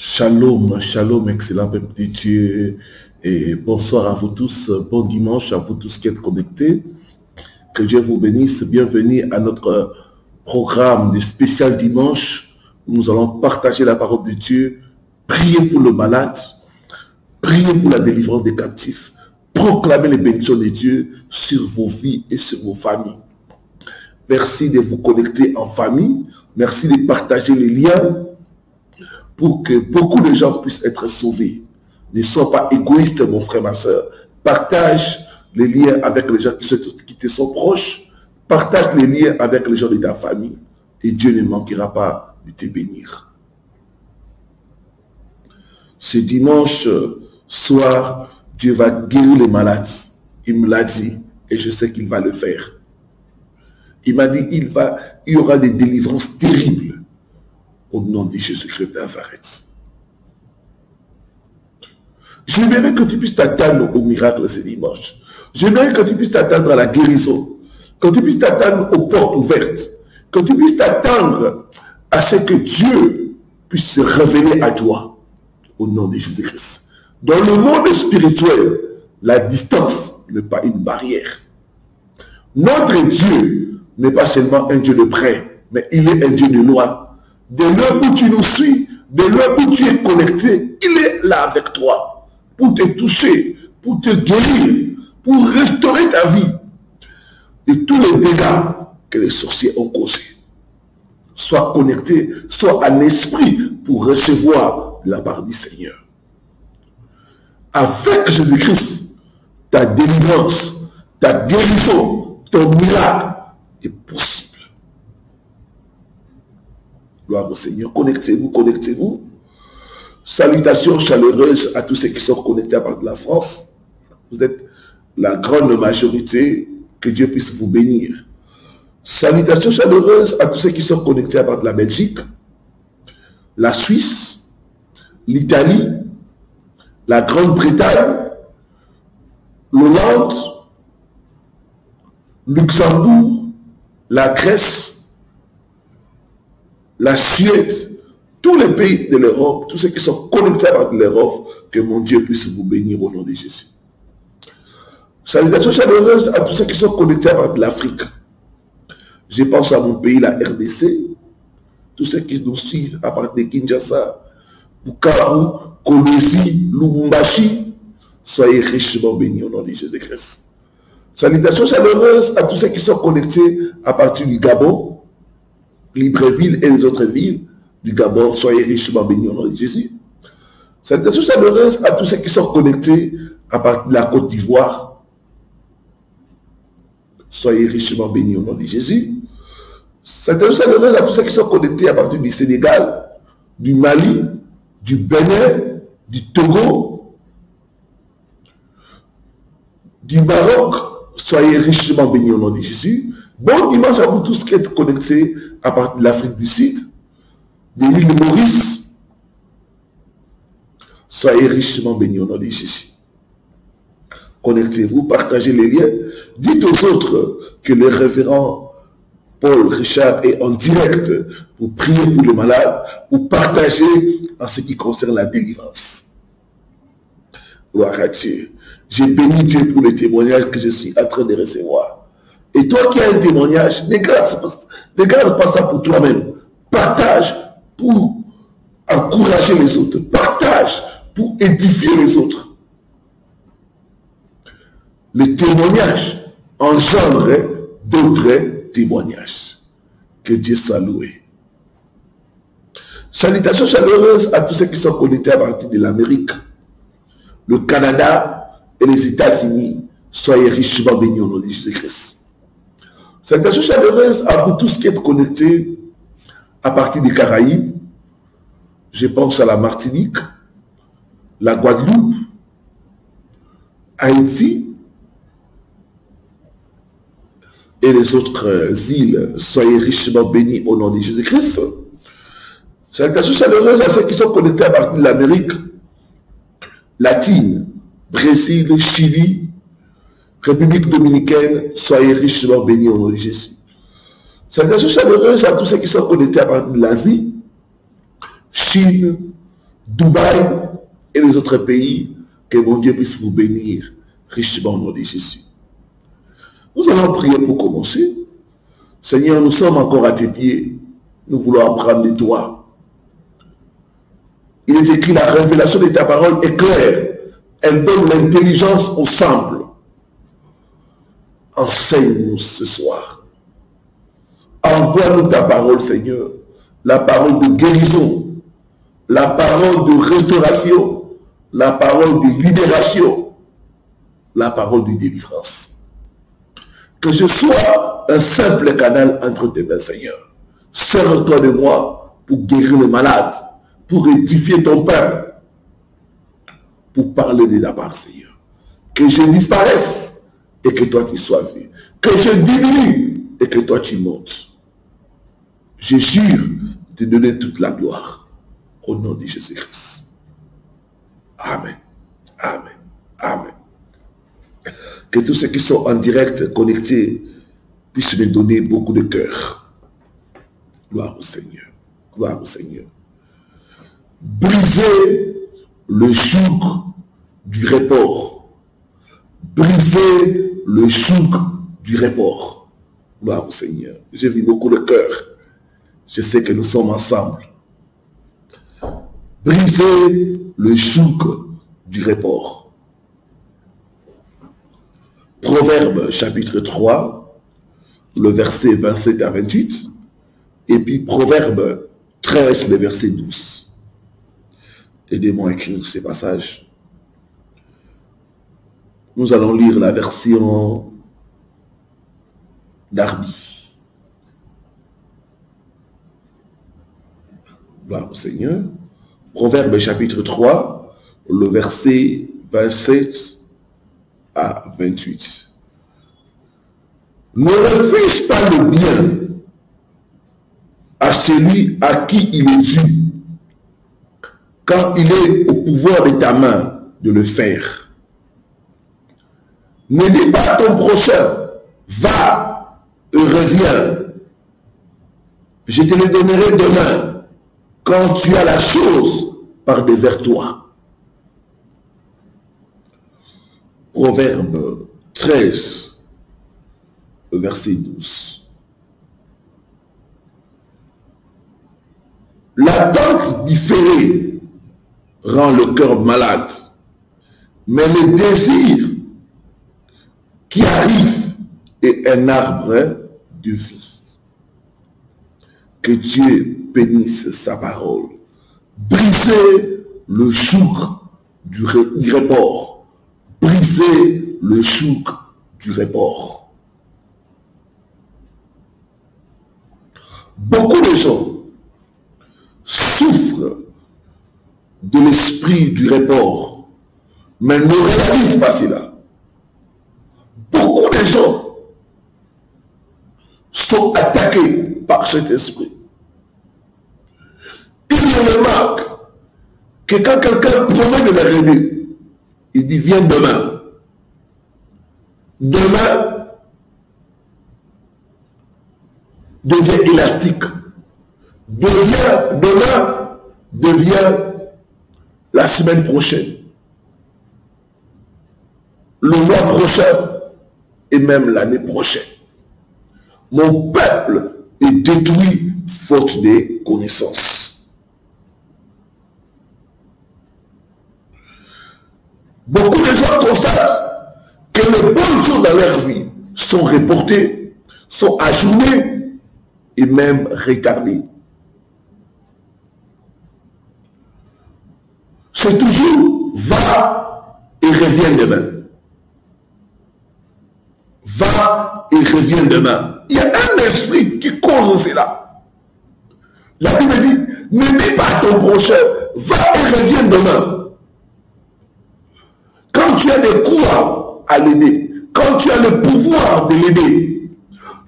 Shalom, shalom, excellent peuple de Dieu, et bonsoir à vous tous, bon dimanche à vous tous qui êtes connectés. Que Dieu vous bénisse, bienvenue à notre programme de spécial dimanche, où nous allons partager la parole de Dieu, prier pour le malade, prier pour la délivrance des captifs, proclamer les bénédictions de Dieu sur vos vies et sur vos familles. Merci de vous connecter en famille, merci de partager les liens, pour que beaucoup de gens puissent être sauvés. Ne sois pas égoïste, mon frère, ma soeur. Partage les liens avec les gens qui te sont proches. Partage les liens avec les gens de ta famille. Et Dieu ne manquera pas de te bénir. Ce dimanche soir, Dieu va guérir les malades. Il me l'a dit et je sais qu'il va le faire. Il m'a dit il y aura des délivrances terribles. Au nom de Jésus-Christ de Nazareth. J'aimerais que tu puisses t'attendre au miracle ce dimanche. J'aimerais que tu puisses t'attendre à la guérison. Que tu puisses t'attendre aux portes ouvertes. Que tu puisses t'attendre à ce que Dieu puisse se révéler à toi. Au nom de Jésus-Christ. Dans le monde spirituel, la distance n'est pas une barrière. Notre Dieu n'est pas seulement un Dieu de près, mais il est un Dieu de loin. De l'heure où tu nous suis, de l'heure où tu es connecté, il est là avec toi pour te toucher, pour te guérir, pour restaurer ta vie de tous les dégâts que les sorciers ont causés. Sois connecté, sois en esprit pour recevoir la part du Seigneur. Avec Jésus-Christ, ta délivrance, ta guérison, ton miracle est possible. Gloire au Seigneur. Connectez-vous, connectez-vous. Salutations chaleureuses à tous ceux qui sont connectés à partir de la France. Vous êtes la grande majorité. Que Dieu puisse vous bénir. Salutations chaleureuses à tous ceux qui sont connectés à partir de la Belgique, la Suisse, l'Italie, la Grande-Bretagne, l'Hollande, Luxembourg, la Grèce, la Suède, tous les pays de l'Europe, tous ceux qui sont connectés à l'Europe, que mon Dieu puisse vous bénir au nom de Jésus. Salutations chaleureuses à tous ceux qui sont connectés à l'Afrique. Je pense à mon pays, la RDC, tous ceux qui nous suivent à partir de Kinshasa, Bukavu, Kolwezi, Lubumbashi, soyez richement bénis au nom de Jésus-Christ. Salutations chaleureuses à tous ceux qui sont connectés à partir du Gabon, Libreville et les autres villes du Gabon, soyez richement bénis au nom de Jésus. Salutations chaleureuses à tous ceux qui sont connectés à partir de la Côte d'Ivoire. Soyez richement bénis au nom de Jésus. Salutations chaleureuses à tous ceux qui sont connectés à partir du Sénégal, du Mali, du Bénin, du Togo, du Maroc. Soyez richement bénis au nom de Jésus. Bon dimanche à vous tous qui êtes connectés à partir de l'Afrique du Sud, de l'île de Maurice. Soyez richement bénis au nom de Jésus. Connectez-vous, partagez les liens. Dites aux autres que le révérend Paul Richard est en direct pour prier pour les malades, pour partager en ce qui concerne la délivrance. Gloire à Dieu. J'ai béni Dieu pour le témoignage que je suis en train de recevoir. Et toi qui as un témoignage, ne garde pas ça pour toi-même. Partage pour encourager les autres. Partage pour édifier les autres. Le témoignage engendre d'autres témoignages. Que Dieu soit loué. Salutations chaleureuses à tous ceux qui sont connectés à partir de l'Amérique, le Canada et les États-Unis. Soyez richement bénis au nom de Jésus-Christ. Salutations chaleureuses à vous tous qui êtes connectés à partir des Caraïbes. Je pense à la Martinique, la Guadeloupe, Haïti et les autres îles. Soyez richement bénis au nom de Jésus-Christ. Salutations chaleureuses à ceux qui sont connectés à partir de l'Amérique latine, Brésil, Chili, République dominicaine, soyez richement bénis au nom de Jésus. Salutations chaleureuses à tous ceux qui sont connectés à partir de l'Asie, Chine, Dubaï et les autres pays, que mon Dieu puisse vous bénir richement au nom de Jésus. Nous allons prier pour commencer. Seigneur, nous sommes encore à tes pieds. Nous voulons apprendre de toi. Il est écrit, la révélation de ta parole est claire. Elle donne l'intelligence aux simples. Enseigne-nous ce soir. Envoie-nous ta parole, Seigneur. La parole de guérison. La parole de restauration. La parole de libération. La parole de délivrance. Que je sois un simple canal entre tes mains, Seigneur. Sers-toi de moi pour guérir les malades, pour édifier ton peuple, pour parler de ta part, Seigneur. Que je disparaisse et que toi tu sois vu. Que je diminue et que toi tu montes. Je jure de te donner toute la gloire au nom de Jésus-Christ. Amen. Amen. Amen. Que tous ceux qui sont en direct connectés puissent me donner beaucoup de cœur. Gloire au Seigneur. Gloire au Seigneur. Brisez le joug du report. Brisez le joug du report. Gloire au Seigneur. J'ai vu beaucoup de cœur. Je sais que nous sommes ensemble. Brisez le joug du report. Proverbe chapitre 3, le verset 27 à 28, et puis Proverbe 13, le verset 12. Aidez-moi à écrire ces passages. Nous allons lire la version d'Arby. Gloire au Seigneur. Proverbe chapitre 3, le verset 27 à 28. Ne refuse pas le bien à celui à qui il est dû, quand il est au pouvoir de ta main de le faire. Ne dis pas à ton prochain, va et reviens. Je te le donnerai demain, quand tu as la chose par-devers toi. Proverbe 13, verset 12. L'attente différée rend le cœur malade, mais le désir qui arrive est un arbre de vie. Que Dieu bénisse sa parole. Brisez le joug du report. Brisez le joug du report. Beaucoup de gens souffrent de l'esprit du report, mais ne réalisent pas cela. Beaucoup de gens sont attaqués par cet esprit. Ils remarquent que quand quelqu'un promet de leur aider, il dit viens demain. Demain devient élastique. Demain devient la semaine prochaine. Le mois prochain et même l'année prochaine. Mon peuple est détruit faute de connaissances. Beaucoup de gens constatent que les bons jours dans leur vie sont reportés, sont ajournés et même retardés. C'est toujours va et reviens demain. Va et reviens demain. Il y a un esprit qui cause cela. La Bible dit, ne dis pas à ton prochain, va et reviens demain. Quand tu as des coups à l'aider, quand tu as le pouvoir de l'aider,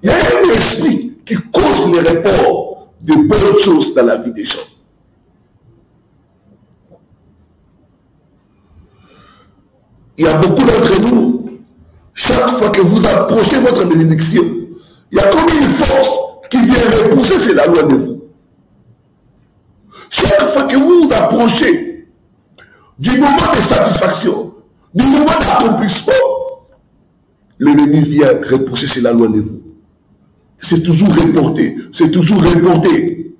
il y a un esprit qui cause le report de bonnes choses dans la vie des gens. Il y a beaucoup d'entre nous, chaque fois que vous approchez votre bénédiction, il y a comme une force qui vient repousser cela loin de vous. Chaque fois que vous vous approchez du moment de satisfaction, du moment d'accomplissement, l'ennemi vient repousser cela loin de vous. C'est toujours reporté, c'est toujours reporté.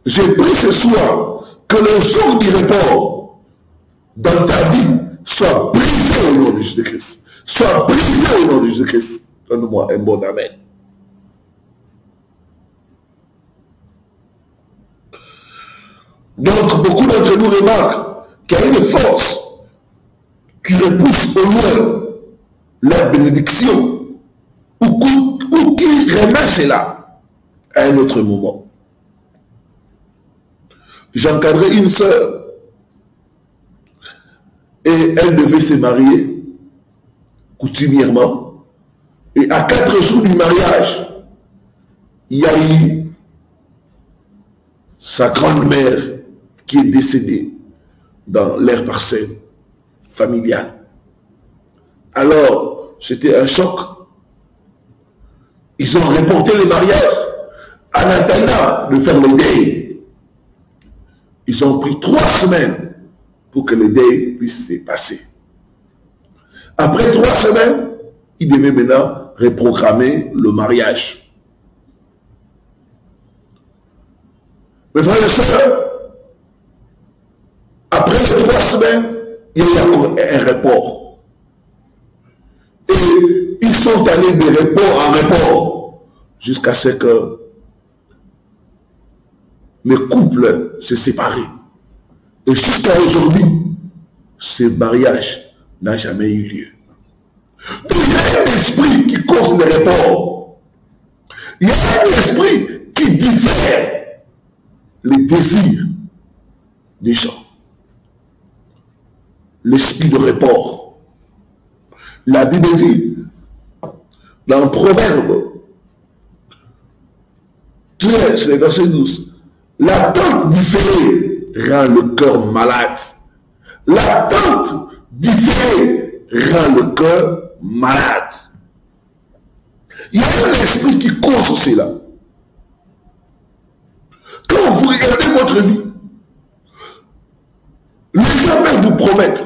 J'ai pris ce soir que le jour du report dans ta vie soit brisé au nom de Jésus-Christ. Soit brisé au nom de Jésus-Christ. Donne-moi un bon amen. Donc, beaucoup d'entre nous remarquent qu'il y a une force qui repousse au loin la bénédiction ou qui remet cela à un autre moment. J'encadrais une sœur et elle devait se marier coutumièrement. Et à 4 jours du mariage, il y a eu sa grand-mère qui est décédée dans l'aire parcelle familiale. Alors, c'était un choc. Ils ont reporté le mariage en attendant de faire le deuil. Ils ont pris 3 semaines pour que le deuil puisse se passer. Après 3 semaines, ils devaient maintenant reprogrammer le mariage. Mes frères et sœurs, après les 3 semaines, il y a encore un report. Et ils sont allés de report en report jusqu'à ce que le couple se sépare. Et jusqu'à aujourd'hui, ce mariage n'a jamais eu lieu. Donc, il y a un esprit qui cause le report. Il y a un esprit qui diffère les désirs des gens. L'esprit de report. La Bible dit, dans Proverbe 13, verset 12, l'attente différée rend le cœur malade. L'attente différée rend le cœur malade. Il y a un esprit qui cause cela. Quand vous regardez votre vie, les gens même vous promettent.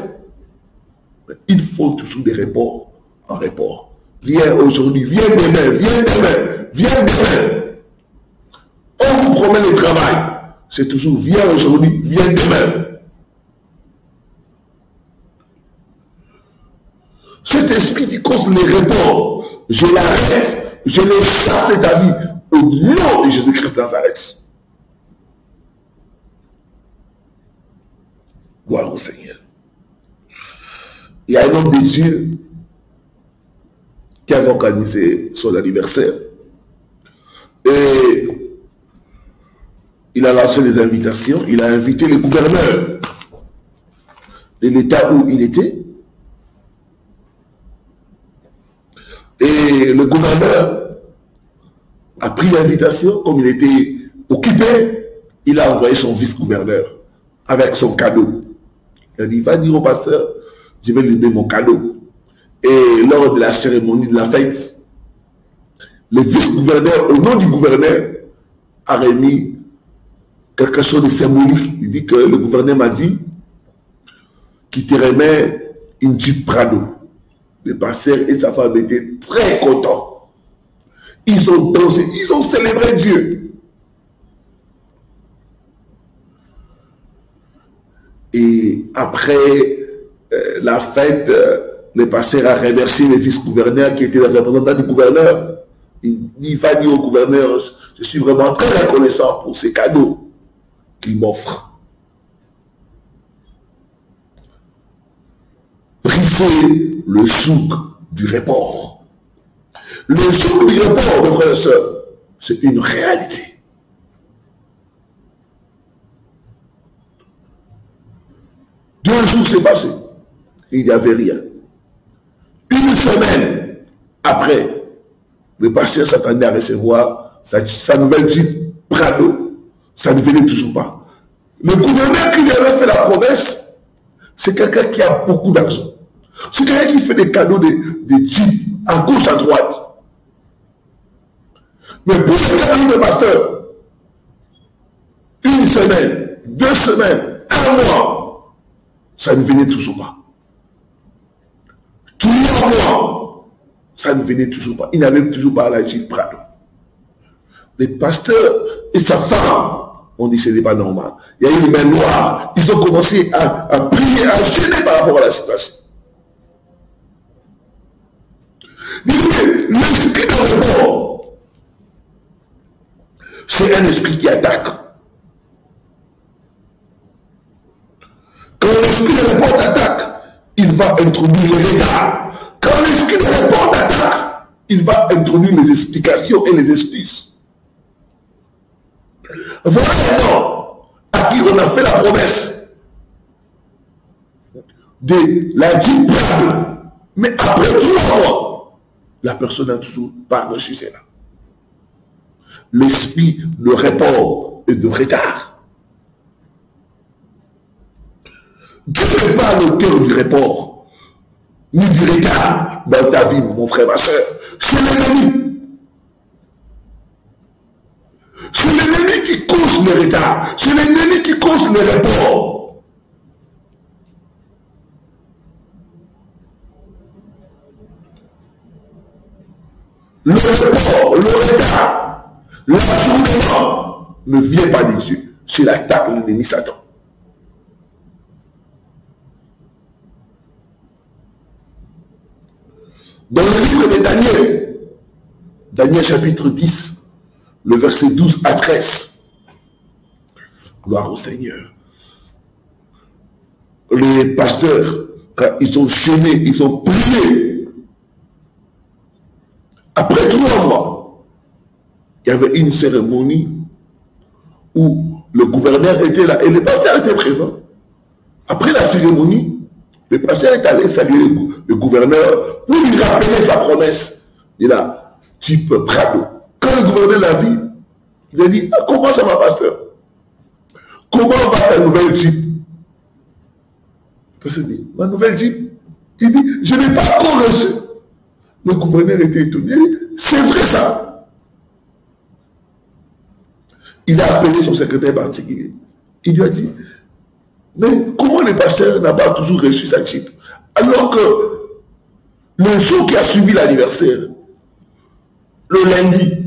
Il faut toujours des reports en report. Viens aujourd'hui, viens demain, viens demain, viens demain. On vous promet le travail. C'est toujours viens aujourd'hui, viens demain. Cet esprit qui cause les reports, je l'arrête, je le chasse de ta vie au nom de Jésus-Christ de Nazareth. Gloire au Seigneur. Il y a un homme de Dieu qui avait organisé son anniversaire. Et il a lancé les invitations. Il a invité le gouverneur de l'État où il était. Et le gouverneur a pris l'invitation. Comme il était occupé, il a envoyé son vice-gouverneur avec son cadeau. Il a dit, va dire au pasteur, je vais lui donner mon cadeau. Et lors de la cérémonie de la fête, le vice-gouverneur, au nom du gouverneur, a remis quelque chose de symbolique. Il dit que le gouverneur m'a dit qu'il te remet une Jeep Prado. Le pasteur et sa femme étaient très contents. Ils ont dansé, ils ont célébré Dieu. Et après la fête, le pasteur a remercié le vice-gouverneur qui était le représentant du gouverneur. Il va dire au gouverneur, je suis vraiment très reconnaissant pour ces cadeaux qu'il m'offre. Briser le joug du report. Le joug du report, mes frères et sœurs, c'est une réalité. Deux jours s'est passé. Il n'y avait rien. Une semaine après, le pasteur s'attendait à recevoir sa nouvelle Jeep Prado. Ça ne venait toujours pas. Le gouverneur qui lui avait fait la promesse, c'est quelqu'un qui a beaucoup d'argent. C'est quelqu'un qui fait des cadeaux de Jeep à gauche, à droite. Mais pour le cadeau de pasteur, une semaine, 2 semaines, 1 mois, ça ne venait toujours pas. 3 mois, ça ne venait toujours pas. Il n'avait toujours pas l'Agile Prado. Les pasteurs et sa femme ont dit ce n'est pas normal. Il y a eu une main noire. Ils ont commencé à prier, à gêner par rapport à la situation. L'esprit de report, c'est un esprit qui attaque. Quand l'esprit de report attaque, il va introduire les regards. Quand l'esprit de report attaque, il va introduire les explications et les excuses. Voilà un homme à qui on a fait la promesse de la diplôme, mais après 3 mois, la personne n'a toujours pas reçu cela. L'esprit de report et de retard. Dieu n'est pas l'auteur du report, ni du retard dans ta vie, mon frère, ma soeur. C'est l'ennemi. C'est l'ennemi qui cause le retard. C'est l'ennemi qui cause le report. Le report, le retard, l'achèvement ne vient pas des yeux. C'est l'attaque de l'ennemi Satan. Dans le livre de Daniel, Daniel chapitre 10, le verset 12 à 13. Gloire au Seigneur. Les pasteurs, quand ils ont gêné, ils ont prié. Après 3 mois, il y avait une cérémonie où le gouverneur était là et le pasteur était présent. Après la cérémonie, le pasteur est allé saluer le gouverneur pour lui rappeler sa promesse. Il a type Prado. Quand le gouverneur l'a vu, il a dit, comment ça va, pasteur? Comment va ta nouvelle Jeep? Le pasteur dit, ma nouvelle Jeep? Il dit, je n'ai pas encore reçu. Le gouverneur était étonné. Il dit, c'est vrai ça. Il a appelé son secrétaire particulier. Il lui a dit, mais comment le pasteur n'a pas toujours reçu sa Jeep? Alors que le jour qui a suivi l'anniversaire, le lundi,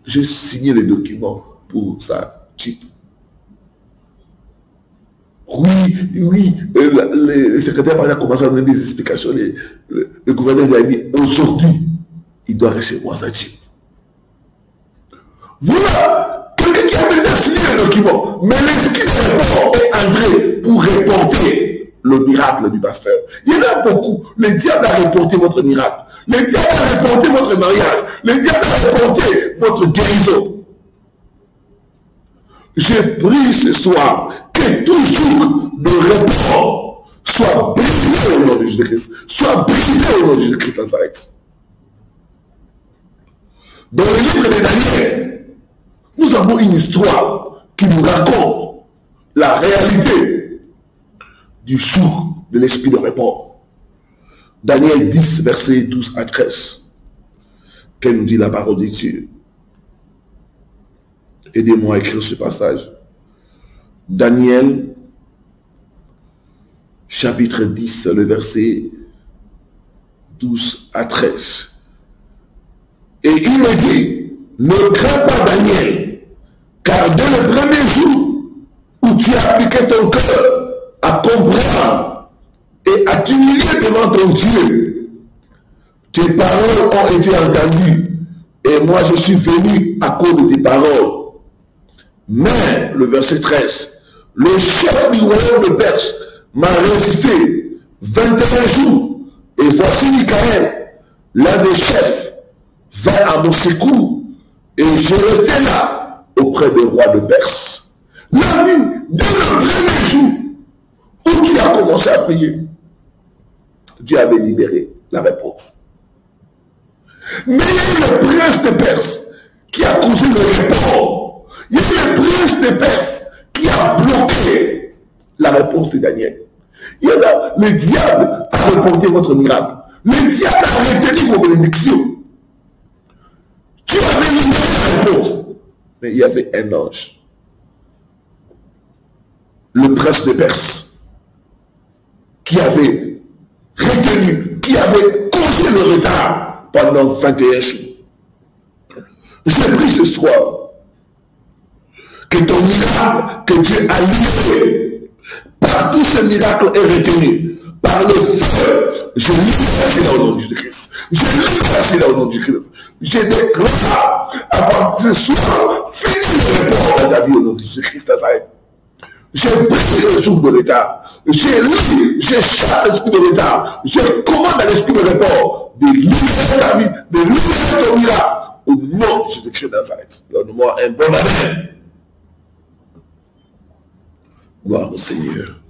j'ai signé les documents pour sa Jeep. Oui, le secrétaire a commencé à donner des explications. Le gouverneur lui a dit, aujourd'hui, il doit recevoir sa Jeep. Voilà, quelqu'un qui a déjà signé le document, mais l'esprit est entré pour reporter le miracle du pasteur. Il y en a beaucoup. Le diable a reporté votre miracle. Le diable a reporté votre mariage. Le diable a reporté votre guérison. J'ai pris ce soir que tout jour de report soit brisé au nom de Jésus-Christ. Soit brisé au nom de Jésus-Christ Nazareth. Dans le livre de Daniel, nous avons une histoire qui nous raconte la réalité du jour de l'esprit de report. Daniel 10, versets 12 à 13. Qu'elle nous dit la parole de Dieu. Aidez-moi à écrire ce passage. Daniel, chapitre 10, le verset 12 à 13. Et il me dit, ne crains pas Daniel, car dès le premier jour où tu as appliqué ton cœur à comprendre et à t'humilier devant ton Dieu, tes paroles ont été entendues et moi je suis venu à cause de tes paroles. Mais, le verset 13, le chef du royaume de Perse m'a résisté 21 jours et voici Michael, l'un des chefs, vint à mon secours et je restais là auprès des rois de Perse. L'ami, dès le premier jour où tu as commencé à prier, Dieu avait libéré la réponse. Mais il y a eu le prince de Perse qui a causé le report. Il y a eu le prince de Perse qui a bloqué la réponse de Daniel. Il y a le diable a reporté votre miracle. Le diable a retenu vos bénédictions. Tu avais une réponse. Mais il y avait un ange. Le prince de Perse qui avait retenu, qui avait causé le retard pendant 21 jours. J'ai pris ce soir que ton miracle que Dieu a livré, par tous ces miracles est retenu, par le feu, je libère cela au nom de Jésus-Christ. Je libère cela au nom de Jésus-Christ. Je déclare à partir de ce soir, finis le report dans ta vie au nom de Jésus-Christ Nazareth. J'ai pris le jour de retard. J'ai lu, j'ai chassé l'esprit de retard. Je commande à l'esprit de report de libérer ta vie, de libérer ton miracle au nom de Jésus-Christ Nazareth. Donne-moi un bon amen. Gloire au Seigneur.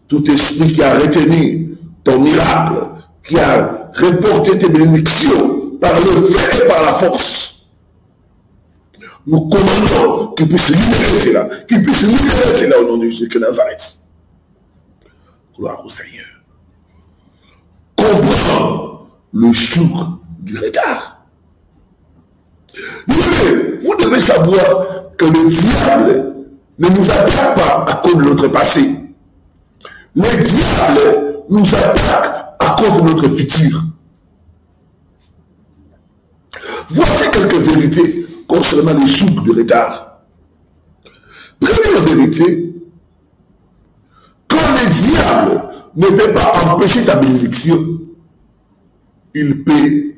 Tout esprit qui a retenu ton miracle, qui a reporté tes bénédictions par le fait et par la force, nous commandons qu'il puisse libérer cela, qu'il puisse libérer cela au nom de Jésus de Nazareth. Gloire au Seigneur. Comprends le joug du retard. Vous devez savoir que le diable ne nous attaque pas à cause de notre passé. Le diable nous attaque à cause de notre futur. Voici quelques vérités concernant les joug du retard. Première vérité, quand le diable ne peut pas empêcher ta bénédiction, il peut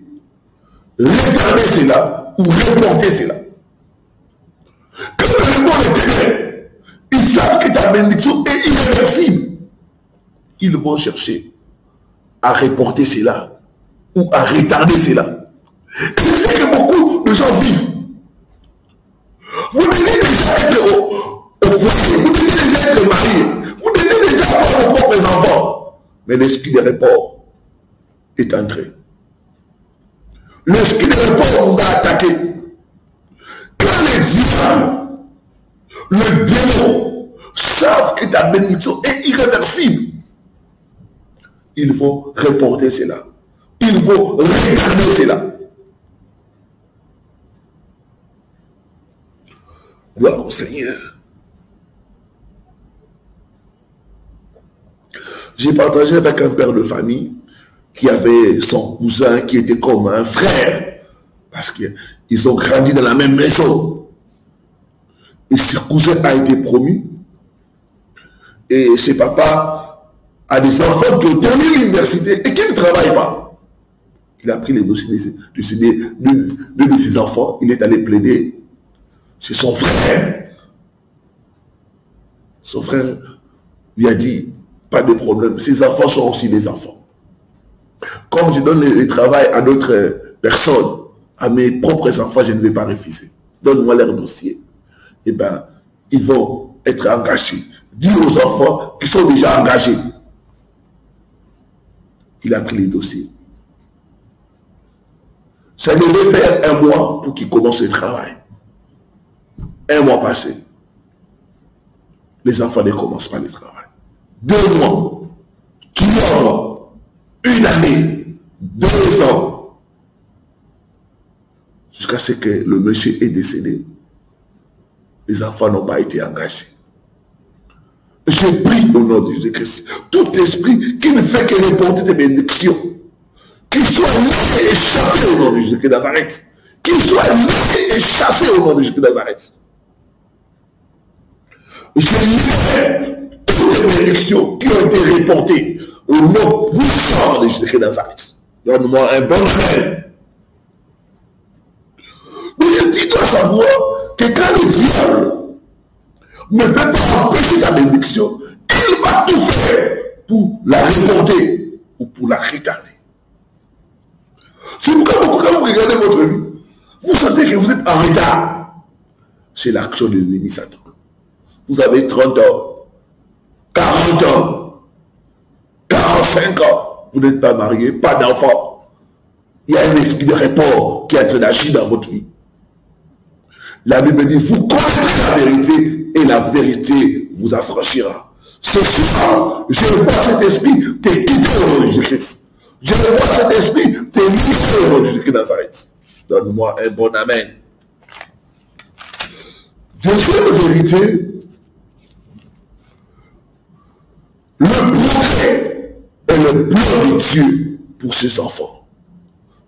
retarder cela ou reporter cela. Quand le monde est ténèbres, ils savent que ta bénédiction est irréversible. Ils vont chercher à reporter cela ou à retarder cela. Et c'est ce que beaucoup de gens vivent. Vous devez déjà être au foyer, vous devez déjà être marié, vous devez déjà avoir vos propres enfants. Mais l'esprit de report est entré. L'esprit de report vous a attaqué. Quand les diables, le démon, savent que ta bénédiction est irréversible, il faut reporter cela. Il faut regarder cela. Gloire au Seigneur. J'ai partagé avec un père de famille qui avait son cousin qui était comme un frère. Parce qu'ils ont grandi dans la même maison. Et ce cousin a été promu. Et ses papas a des enfants qui ont terminé l'université et qui ne travaillent pas. Il a pris les dossiers de ses enfants. Il est allé plaider. C'est son frère. Son frère lui a dit, pas de problème, ses enfants sont aussi des enfants. Comme je donne le travail à d'autres personnes, à mes propres enfants, je ne vais pas refuser. Donne-moi leur dossier. Eh bien, ils vont être engagés. Dis aux enfants qui sont déjà engagés. Il a pris les dossiers. Ça devait faire 1 mois pour qu'il commence le travail. 1 mois passé. Les enfants ne commencent pas le travail. 2 mois, 3 mois, 1 année, 2 ans. Jusqu'à ce que le monsieur est décédé. Les enfants n'ont pas été engagés. Je prie au nom de Jésus-Christ. Tout esprit qui ne fait que reporter tes bénédictions, qu'il soit lié et chassé au nom de Jésus de Nazareth. Qu'il soit lié et chassé au nom de Jésus de Nazareth. Je libère toutes les bénédictions qui ont été reportées au nom puissant de Jésus de Nazareth. Donne-moi un bon amen. Mais tu dois savoir que quand le diable ne peut pas empêcher la bénédiction, il va tout faire pour la reporter ou pour la retarder. C'est pourquoi quand vous regardez votre vie, vous sentez que vous êtes en retard. C'est l'action de l'ennemi Satan. Vous avez 30 ans, 40 ans, 45 ans, vous n'êtes pas marié, pas d'enfant. Il y a un esprit de report qui est en train d'agir dans votre vie. La Bible dit, vous connaissez la vérité et la vérité vous affranchira. Ce soir, je vois cet esprit te quitter au nom de Jésus-Christ. Je vois cet esprit te libérer au nom de Jésus-Christ de Nazareth. Donne-moi un bon amen. Deuxième vérité, le Dieu pour ses enfants.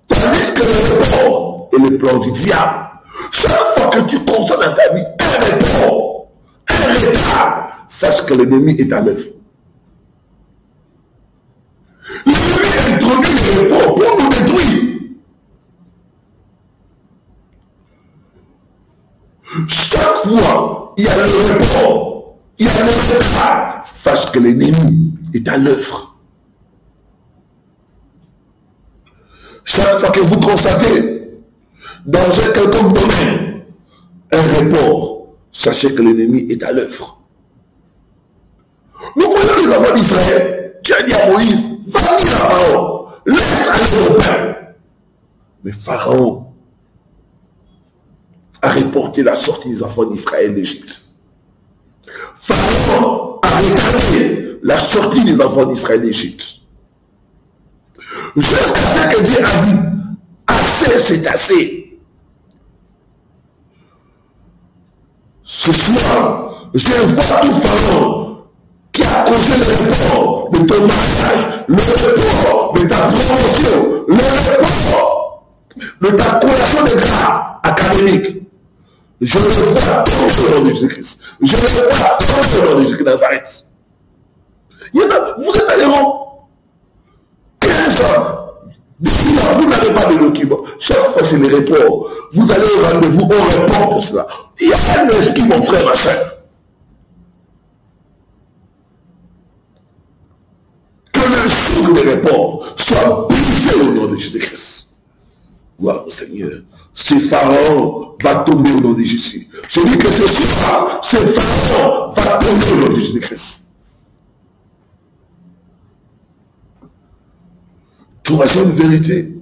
Tandis que le report est le plan du diable. Chaque fois que tu consommes dans ta vie un report, un retard, sache que l'ennemi est à l'œuvre. L'ennemi introduit le report pour nous détruire. Chaque fois, il y a le report, il y a le retard, sache que l'ennemi est à l'œuvre. Chaque fois que vous constatez dans un quelconque domaine un report, sachez que l'ennemi est à l'œuvre. Nous voyons les enfants d'Israël qui a dit à Moïse, va dire à Pharaon, laisse aller ton peuple. Mais Pharaon a reporté la sortie des enfants d'Israël d'Égypte. Pharaon a retardé la sortie des enfants d'Israël d'Égypte. Jusqu'à ce que Dieu a dit, assez c'est assez. Ce soir, je vois tout Pharaon qui a causé le report de ton mariage, le report de ta promotion, le report de ta collation de grades académiques. Je le vois tout au nom de Jésus-Christ. Je le vois tout au nom de Jésus-Christ Nazareth. Il y en a, vous êtes allés en 15 ans. D'ici là, vous n'avez pas de document. Chaque fois, c'est les reports. Vous allez au rendez-vous, on reporte cela. Il y a un esprit, mon frère, ma soeur. Que le jour des reports soit brisé au nom de Jésus-Christ. Gloire au Seigneur. Ce Pharaon va tomber au nom de Jésus. Je dis que ce soir, ce Pharaon va tomber au nom de Jésus-Christ. Troisième vérité.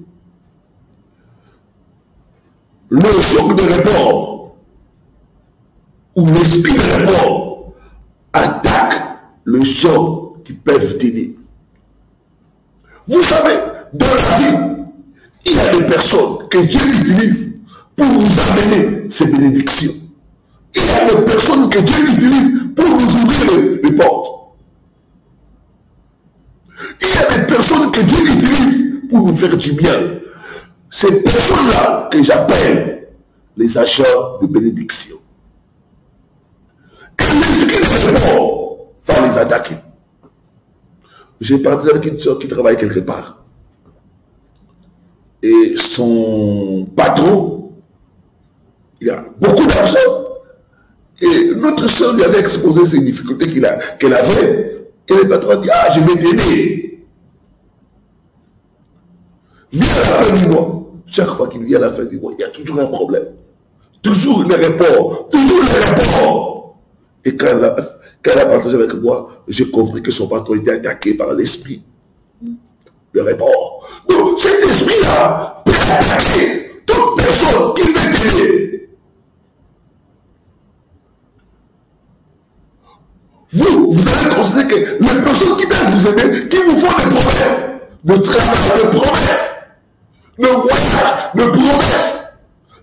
Le choc de report ou l'esprit de report attaque le choc qui peuvent t'aider. Vous savez, dans la vie, il y a des personnes que Dieu utilise pour nous amener ces bénédictions. Il y a des personnes que Dieu utilise pour nous ouvrir les portes. Il y a des personnes que Dieu utilise pour nous faire du bien. Ces personnes-là que j'appelle les agents de bénédiction. Et l'esprit de report va les attaquer. J'ai parlé avec une soeur qui travaille quelque part. Et son patron, il a beaucoup d'argent. Et notre soeur lui avait exposé ses difficultés qu'elle avait. Et le patron a dit, ah, je vais t'aider. Viens à la fin du mois. Chaque fois qu'il vient à la fin du mois, il y a toujours un problème. Toujours les reports. Toujours les reports. Et quand elle a partagé avec moi, j'ai compris que son patron était attaqué par l'esprit. Le report. Donc cet esprit-là peut attaquer toute personne qui veut t'aider. Vous allez considérer que les personnes qui veulent vous aider, qui vous font des promesses, de travail, de promesses, de voyage, de promesses,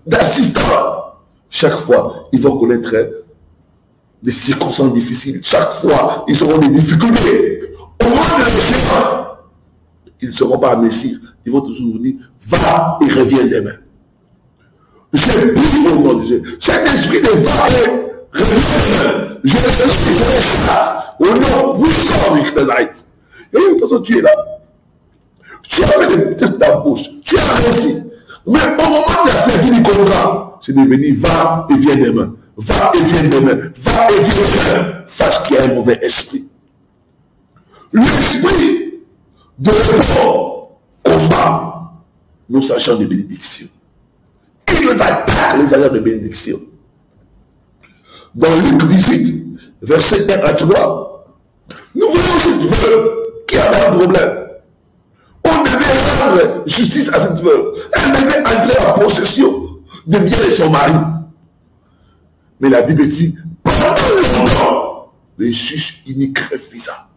d'assistance, chaque fois, ils vont connaître des circonstances difficiles. Chaque fois, ils auront des difficultés. Au moment de l'échéance, ils ne seront pas à Messie. Ils vont toujours vous dire, va et reviens demain. J'ai pris au nom de Jésus. Cet esprit de va et reviens demain. Je le chasse au nom puissant du Christ. Et une personne, tu es là. Tu as fait des tests d'embauche. Tu as réussi. Mais au moment de la service du contrat, c'est devenu va et viens demain. Va et viens demain. Va et viens demain. Sache qu'il y a un mauvais esprit. L'esprit de report combat nos agents de bénédiction. Ils attaquent les agents de bénédiction. Dans Luc 18, verset 1 à 3, nous voyons cette veuve qui avait un problème. On devait rendre justice à cette veuve. Elle devait entrer en possession de biens de son mari. Mais la Bible dit, pendant le temps, les juges iniques refusent ça.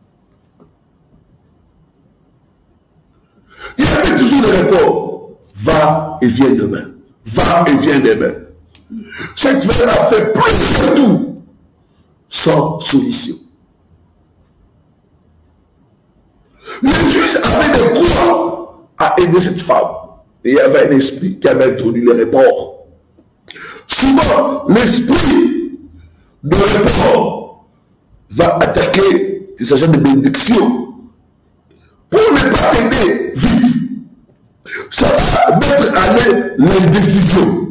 Il y avait toujours le report. Va et viens demain. Va et viens demain. Cette veuve a fait plus de tout sans solution. Le juge avait de quoi à aider cette femme. Et il y avait un esprit qui avait introduit les reports. Souvent, l'esprit de report va attaquer, il s'agit de bénédiction, pour ne pas t'aider vite. Ça va mettre à l'indécision.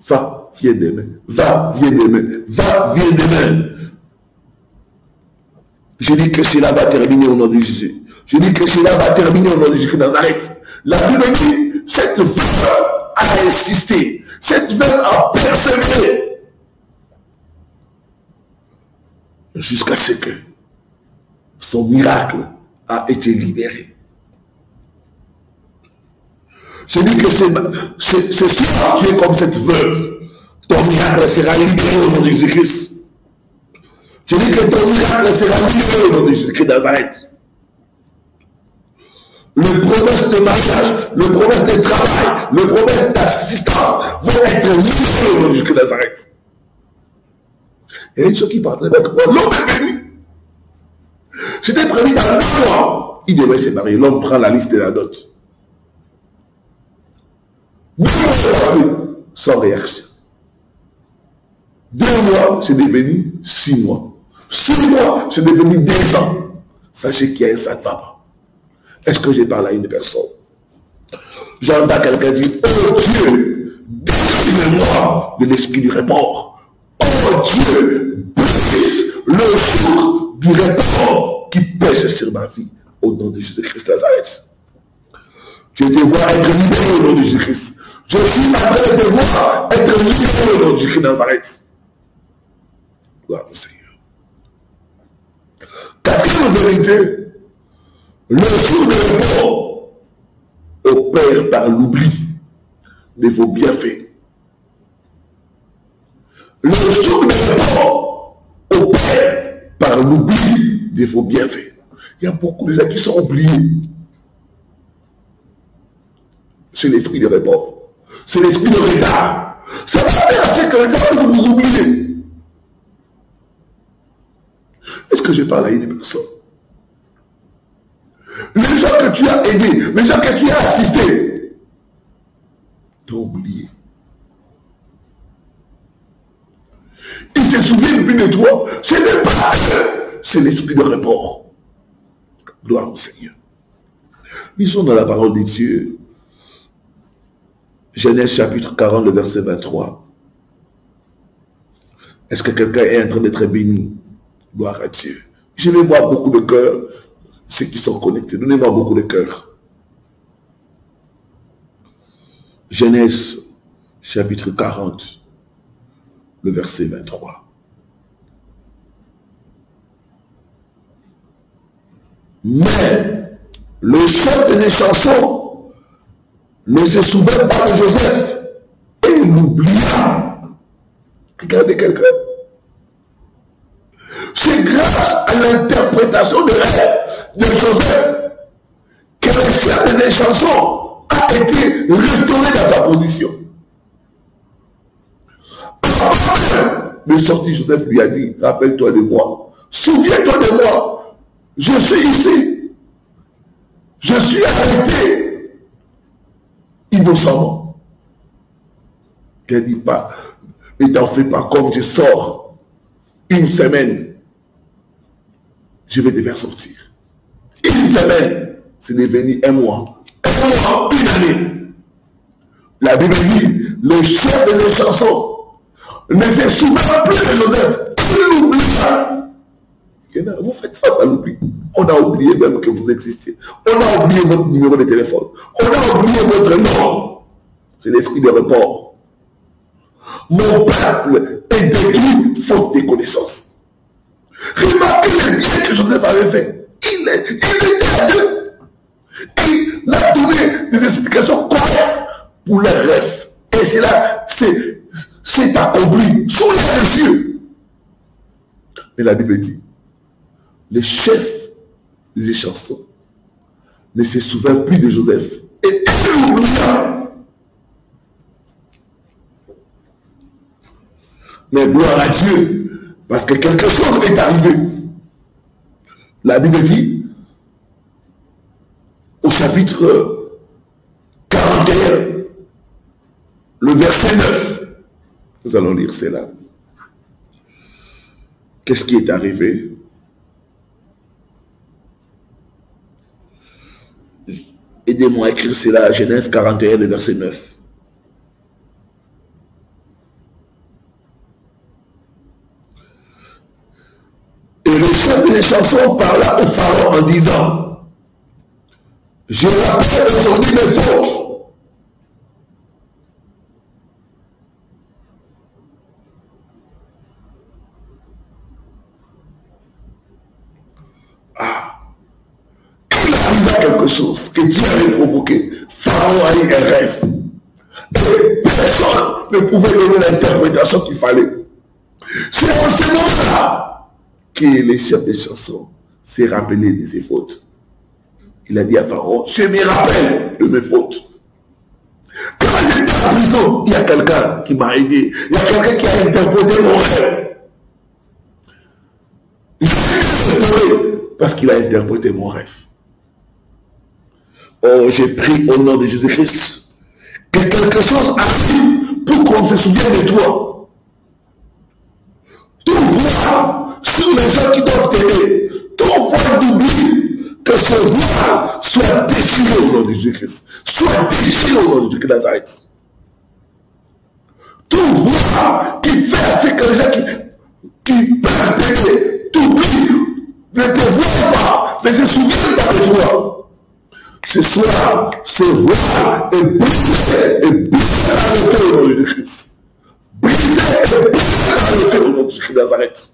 Va, viens demain. Va, viens demain. Va, viens demain. Je dis que cela va terminer au nom de Jésus. Je dis que cela va terminer au nom de Jésus de Nazareth. La Bible dit, cette veuve a insisté. Cette veuve a persévéré. Jusqu'à ce que son miracle a été libéré. Je dis que c'est souvent tu es comme cette veuve. Ton miracle sera libéré au nom de Jésus-Christ. Je dis que ton miracle sera libéré au nom de Jésus-Christ de Nazareth. Le promesse de mariage, le promesse de travail, le promesse d'assistance vont être libérés au nom de Jésus-Christ de Nazareth. Il y a une chose qui parle avec moi. L'homme est venu. C'était prévu dans 2 mois. Il devait se marier. L'homme prend la liste de la dot. 2 mois sont passés sans réaction. 2 mois, c'est devenu 6 mois. 6 mois, c'est devenu 2 ans. Sachez qu'il y a un sac va. Est-ce que je parle à une personne? J'entends quelqu'un dire, oh Dieu, délivre-moi de l'esprit du report. Oh Dieu, brise le jour du report qui pèse sur ma vie au nom de Jésus-Christ de Nazareth. Je te vois être libéré au nom de Jésus-Christ. Je suis en train de te voir être libéré au nom de Jésus-Christ de Nazareth. Gloire au Seigneur. 4e vérité, le jour de repos opère par l'oubli de vos bienfaits. Le jour de repos opère par l'oubli de vos bienfaits. Il y a beaucoup de gens qui sont oubliés. C'est l'esprit de repos. C'est l'esprit de retard. Ça va faire ce que les gens vont vous oublier. Est-ce que je parle à une personne? Les gens que tu as aidés, les gens que tu as assistés, t'ont oublié. Ils se souviennent plus de toi. Ce n'est pas eux, c'est l'esprit de report. Gloire au Seigneur. Lisons dans la parole de Dieu, Genèse chapitre 40, le verset 23. Est-ce que quelqu'un est en train d'être béni? Gloire à Dieu. Je vais voir beaucoup de cœurs, ceux qui sont connectés. Donnez-moi beaucoup de cœurs. Genèse chapitre 40, le verset 23. Mais le chef des chansons ne se souvint pas de Joseph et l'oublia. Regardez quelqu'un. C'est grâce à l'interprétation de rêve de Joseph que le chef des chansons a été retourné dans sa position. Le sorti, Joseph lui a dit, rappelle-toi de moi, souviens-toi de moi, je suis ici, je suis arrêté innocemment. Ne dis pas, ne t'en fais pas, comme je sors une semaine, je vais te faire sortir. Une semaine, c'est devenu 1 mois. 1 mois, 1 année. La Bible dit, le chef des chansons ne se souvient plus de Joseph. Il l'oublia. Vous faites face à l'oubli. On a oublié même que vous existez. On a oublié votre numéro de téléphone. On a oublié votre nom. C'est l'esprit de report. Mon peuple est détruit faute de connaissances. Remarquez le bien que Joseph avait fait. Il était à Dieu. Il a donné des explications correctes pour les rêves. Et cela, c'est accompli sous les yeux. Mais la Bible dit, les chefs des chansons ne se souviennent plus de Joseph. Et il l'oublia. Mais gloire à Dieu, parce que quelque chose est arrivé. La Bible dit, au chapitre 41, le verset 9, nous allons lire cela. Qu'est-ce qui est arrivé? Aidez-moi à écrire cela, Genèse 41, le verset 9. Et le chef des chansons parla au pharaon en disant, je rappelle aujourd'hui mes fautes. Il arriva quelque chose que Dieu avait provoqué. Pharaon a eu un rêve. Et personne ne pouvait donner l'interprétation qu'il fallait. C'est en ce moment-là que le chef des chansons s'est rappelé de ses fautes. Il a dit à Pharaon, je me rappelle de mes fautes. Quand j'étais en prison, il y a quelqu'un qui m'a aidé. Il y a quelqu'un qui a interprété mon rêve. Parce qu'il a interprété mon rêve. Oh, j'ai prié au nom de Jésus-Christ que quelque chose arrive pour qu'on se souvienne de toi. Tout voile sur les gens qui doivent t'aider. Tout voile d'oubli que ce voile soit déchiré au nom de Jésus-Christ. Soit déchiré au nom de Jésus-Christ Nazareth. Tout voile qui fait à ce que les gens qui peuvent t'aider, t'oublient, ne te voient pas, ne se souviennent pas de toi. Ce soir, ce voile est brisé et brisé dans le feu au nom de Jésus-Christ. Brisé et brisé dans le feu au nom de Jésus-Christ Nazareth.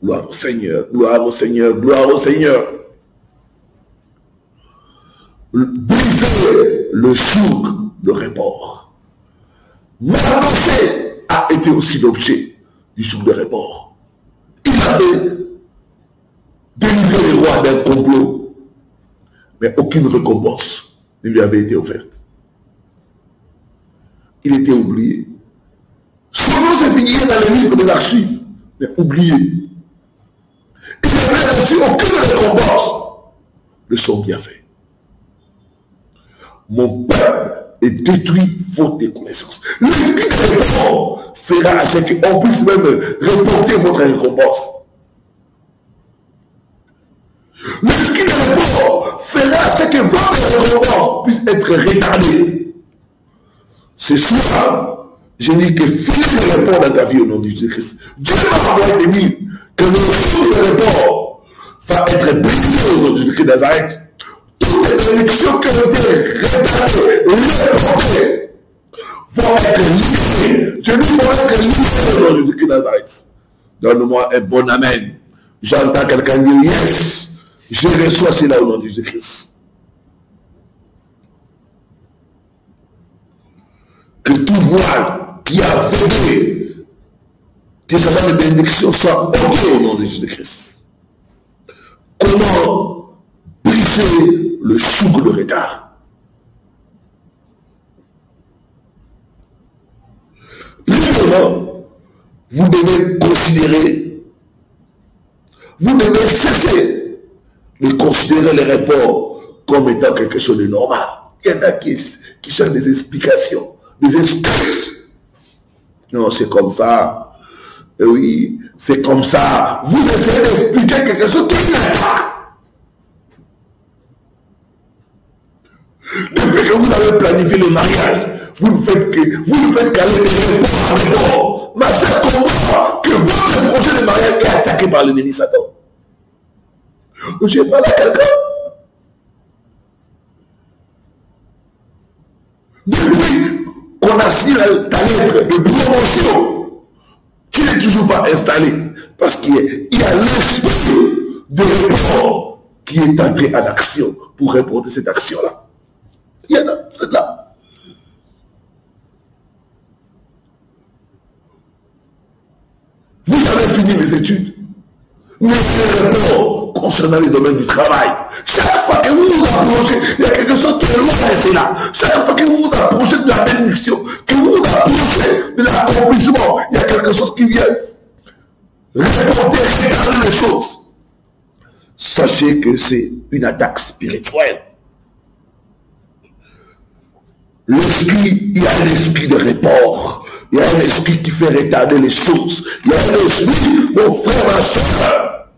Gloire au Seigneur, gloire au Seigneur, gloire au Seigneur. Briser le joug de report. Mardochée a été aussi l'objet du joug de report. Il avait délivré le roi d'un complot, mais aucune récompense ne lui avait été offerte. Il était oublié. Son nom s'est fini dans le livre des archives, mais oublié. Il n'avait reçu aucune récompense de son bienfait. Mon peuple est détruit faute de connaissances. L'esprit de report fera à ce qu'on puisse même reporter votre récompense. L'esprit de report fera à ce que votre récompense puisse être retardée. Ce soir, je dis que fini le report dans ta vie au nom de Jésus-Christ. Dieu m'a envoyé de dire que le jour de report va être brisé au nom de Jésus-Christ de Nazareth. Toutes les bénédictions qui ont été retardées, reportées, vont être livrées. Je dis vont être livrées au nom de Jésus-Christ de Nazareth. Donne-moi un bon amen. J'entends quelqu'un dire yes. Je reçois cela au nom de Jésus-Christ. Que tout voile qui a volé que sa bénédiction soit ôté au nom de Jésus-Christ. Comment briser le joug de retard? Premièrement, vous devez considérer, vous devez cesser de considérer les reports comme étant quelque chose de normal. Il y en a qui cherchent des explications, des excuses. Non, c'est comme ça. Et oui, c'est comme ça. Vous essayez d'expliquer quelque chose qui n'est pas. Depuis que vous avez planifié le mariage, vous ne faites qu'aller les reports. Mais c'est comment que votre projet de mariage est attaqué par l'ennemi Satan? Je parle à quelqu'un. Depuis qu'on a signé ta lettre de promotion, tu n'es toujours pas installé. Parce qu'il y a l'esprit de report qui est entré en action pour reporter cette action-là. Il y en a, c'est là. Vous avez fini les études. Mais ces reports concernant les domaines du travail, chaque fois que vous vous approchez, il y a quelque chose qui est loin et c'est là. Chaque fois que vous vous approchez de la bénédiction, que vous vous approchez de l'accomplissement, il y a quelque chose qui vient. répondez, regardez les choses. Sachez que c'est une attaque spirituelle. L'esprit, il y a un esprit de report. Il y a un esprit qui fait retarder les choses. Il y a un esprit, mon frère, ma soeur,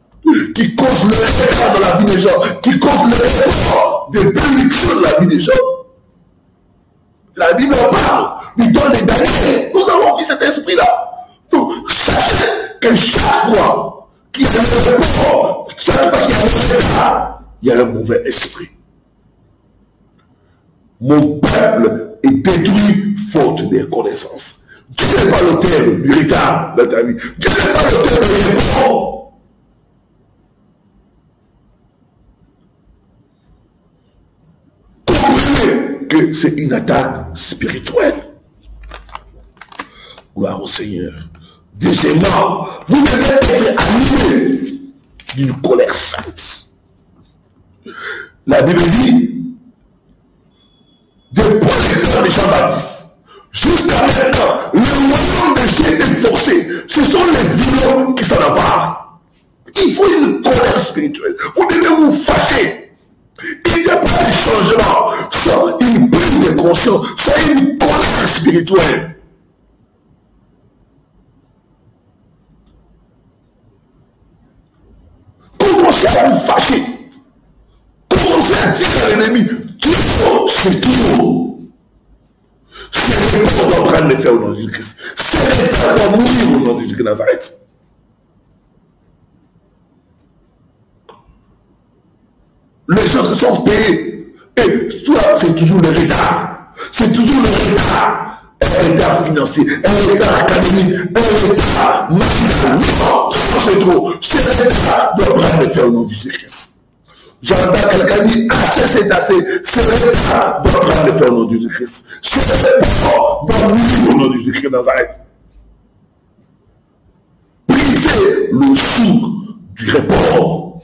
qui cause le retard dans la vie des gens, qui cause le retard des bénédictions de la vie des gens. La Bible en parle, il donne des Daniel. Nous avons vu cet esprit-là. Donc, sachez que chaque fois qu'il y a un report, chaque fois qu'il y a un retard, il y a un mauvais esprit. Mon peuple est détruit faute de connaissances. Dieu n'est pas l'auteur du retard dans ta vie. Dieu n'est pas l'auteur du report. Comprenez que c'est une attaque spirituelle. Gloire au Seigneur. Deuxièmement, vous devez être animé d'une colère sainte. La Bible dit, depuis le temps de Jean-Baptiste, jusqu'à maintenant, le royaume de Dieu est forcé. Ce sont les violents qui s'en emparent. Il faut une colère spirituelle. Vous devez vous fâcher. Il n'y a pas de changement sans une prise de conscience, sans une colère spirituelle. Commencez à vous fâcher. Commencez à dire à l'ennemi, c'est tout. C'est ce qu'on est en train de faire au nom de Jésus-Christ. C'est ce qu'on doit mourir au nom de Jésus-Christ de Nazareth. Les gens se sont payés. Et toi, c'est toujours le retard. C'est toujours le retard. Un retard financier, un retard académique, un retard marital. Non, c'est trop. C'est le retard doit prendre le faire au nom de Jésus-Christ. J'entends quelqu'un dire, assez c'est assez. C'est le retard doit prendre le faire au nom de Jésus-Christ. C'est le retard doit mourir au nom de Jésus-Christ de Nazareth. Brisez le sourd du report.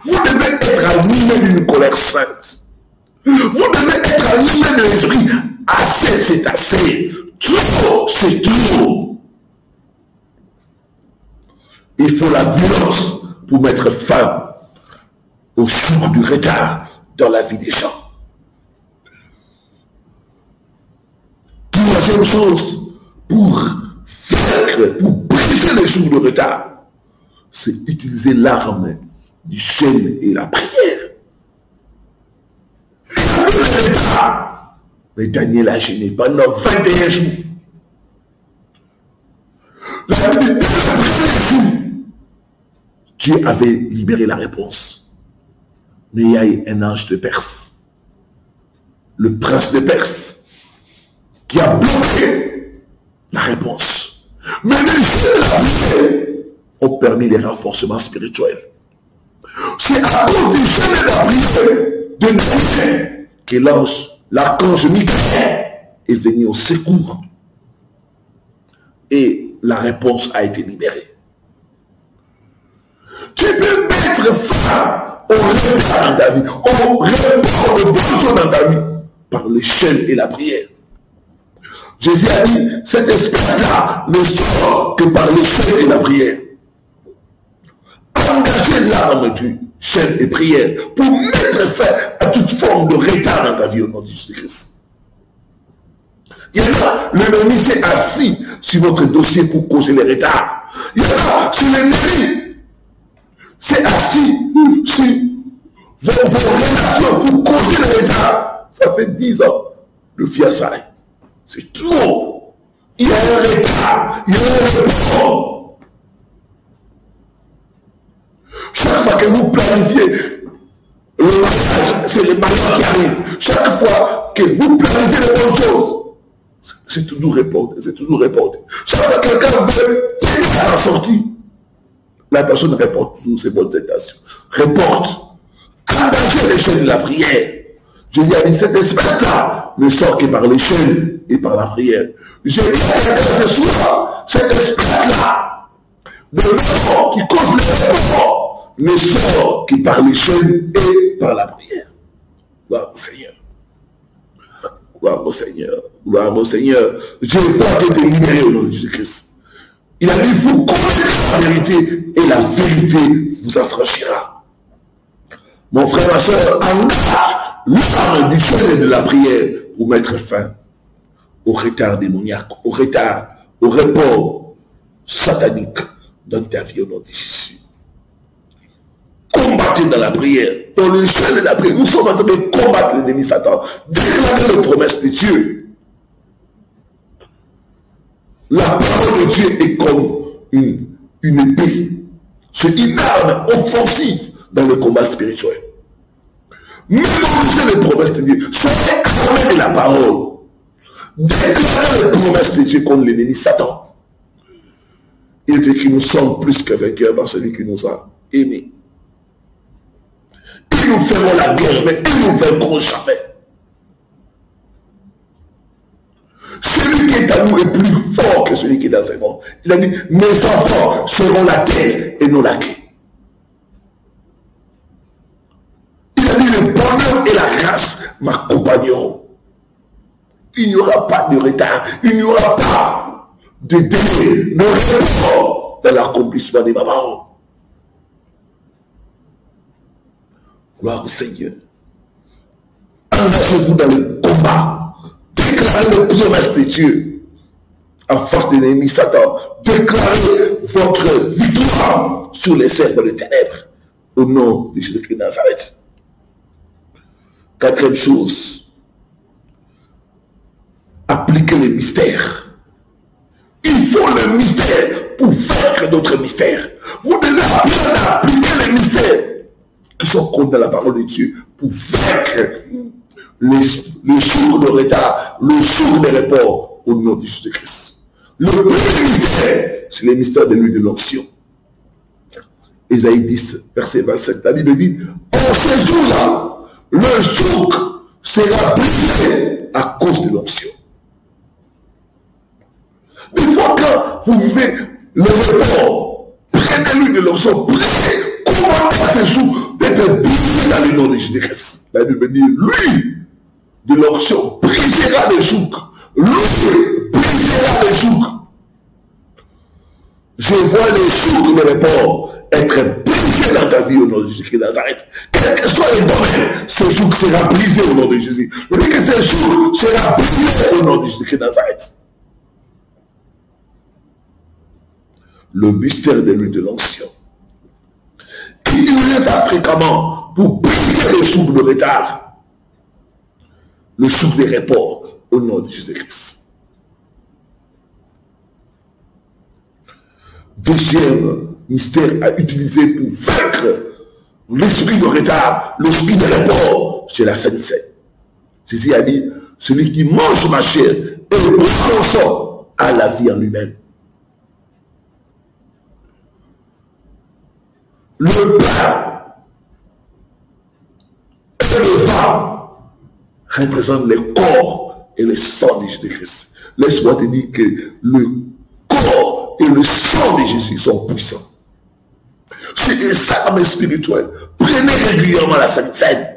Vous devez être animé d'une colère sainte. Vous devez être animé de l'esprit. Assez, c'est assez. Trop, c'est trop. Il faut la violence pour mettre fin au jour du retard dans la vie des gens. Troisième chose, pour vaincre, pour briser les jours de retard, c'est utiliser l'arme du jeûne et la prière. Mais Daniel a jeûné pendant 21 jours. Dieu avait libéré la réponse. Mais il y a eu un ange de Perse, le prince de Perse, qui a bloqué la réponse. Mais les jeûnes et la prière ont permis les renforcements spirituels. C'est à cause du jeûne et de la prière de Daniel que l'archange Michael est venu au secours. Et la réponse a été libérée. Tu peux mettre fin au retard dans ta vie, au report de besoin dans ta vie, par les jeûnes et la prière. Jésus a dit, cet esprit-là ne sort que par les jeûnes et la prière. Engagez l'arme du jeûne et prière pour mettre fin à toute forme de retard dans ta vie au nom de Jésus-Christ. Il y en a, l'ennemi s'est assis sur votre dossier pour causer les retards. Il y en a, sur l'ennemi s'est assis sur vos relations pour causer les retards. Ça fait 10 ans de fiançailles. C'est trop. Il y a un retard, il y a un report. Chaque fois que vous planifiez le mariage, c'est le mariage qui arrive. Chaque fois que vous planifiez les bonnes choses, c'est toujours reporté, c'est toujours reporté. Chaque fois que quelqu'un veut à la sortie, la personne reporte toujours ses bonnes intentions. Reporte. Engagez les chaînes de la prière. Jésus a dit, cet esprit-là ne sort que par les chaînes et par la prière. J'ai dit ce soir, cet esprit-là, le report qui cause le report, ne sort que par les chaînes et par la prière. Gloire au Seigneur. Gloire au Seigneur. Gloire au Seigneur. Je vois que tu es libéré au nom de Jésus-Christ. Il a dit, vous connaîtrez la vérité et la vérité vous affranchira. Mon frère, ma soeur, engage l'âme du jeûne et de la prière pour mettre fin au retard démoniaque, au retard, au report satanique dans ta vie au nom de Jésus. Combattez dans la prière, dans le jeûne et la prière. Nous sommes en train de combattre l'ennemi Satan, déclarer les promesses de Dieu. La parole de Dieu est comme une épée. C'est une arme offensive dans le combat spirituel. Mémorisez les promesses de Dieu. Soyez armés de la parole. Déclarez les promesses de Dieu contre l'ennemi Satan. Il est écrit, nous sommes plus que vainqueurs par celui qui nous a aimés. Et nous ferons la guerre, mais ils nous vaincront jamais. Celui qui est à nous est plus fort que celui qui est dans ce monde. Il a dit, mes enfants seront la tête et non la queue. Il a dit, le bonheur et la grâce m'accompagneront. Il n'y aura pas de retard, il n'y aura pas de délai, de report dans l'accomplissement de ma parole. Gloire au Seigneur. Engagez-vous dans le combat. Déclarez les promesses de Dieu afin de l'ennemi Satan. Déclarez votre victoire sur les cercles de ténèbres au nom de Jésus-Christ de Nazareth. Quatrième chose, appliquer les mystères. Il faut le mystère pour vaincre d'autres mystères. Vous devez apprendre à appliquer les mystères qui sont contre dans la parole de Dieu pour vaincre le jour de retard, le jour de report au nom de Jésus-Christ. Le premier mystère, c'est le mystère de l'huile de l'onction. Ésaïe 10, verset 27, la Bible dit, en ce jour-là, le joug sera brisé à cause de l'onction. Une fois que vous vivez le report, prenez l'huile de l'onction, commandez ce joug d'être brisé dans le nom de Jésus-Christ. La Bible dit, lui, de l'onction brisera le joug. Lui brisera le joug. Je vois les jours de report être brisés dans ta vie au nom de Jésus-Christ de Nazareth. Quel que soit le domaine, ce joug sera brisé au nom de Jésus. Je dis que ce joug sera brisé au nom de Jésus-Christ de Nazareth. Le mystère de l'huile de l'onction. Utilisez ça fréquemment pour briser le joug de retard. Le joug des reports au nom de Jésus-Christ. Deuxième mystère à utiliser pour vaincre l'esprit de retard, l'esprit de report, c'est la Sainte Seine. Jésus a dit, celui qui mange ma chair et boit mon sang a la vie en lui-même. Le pain et le vin représentent le corps et le sang de Jésus-Christ. Laisse-moi te dire que le corps et le sang de Jésus sont puissants. C'est des armes spirituelles. Prenez régulièrement la Sainte Seine.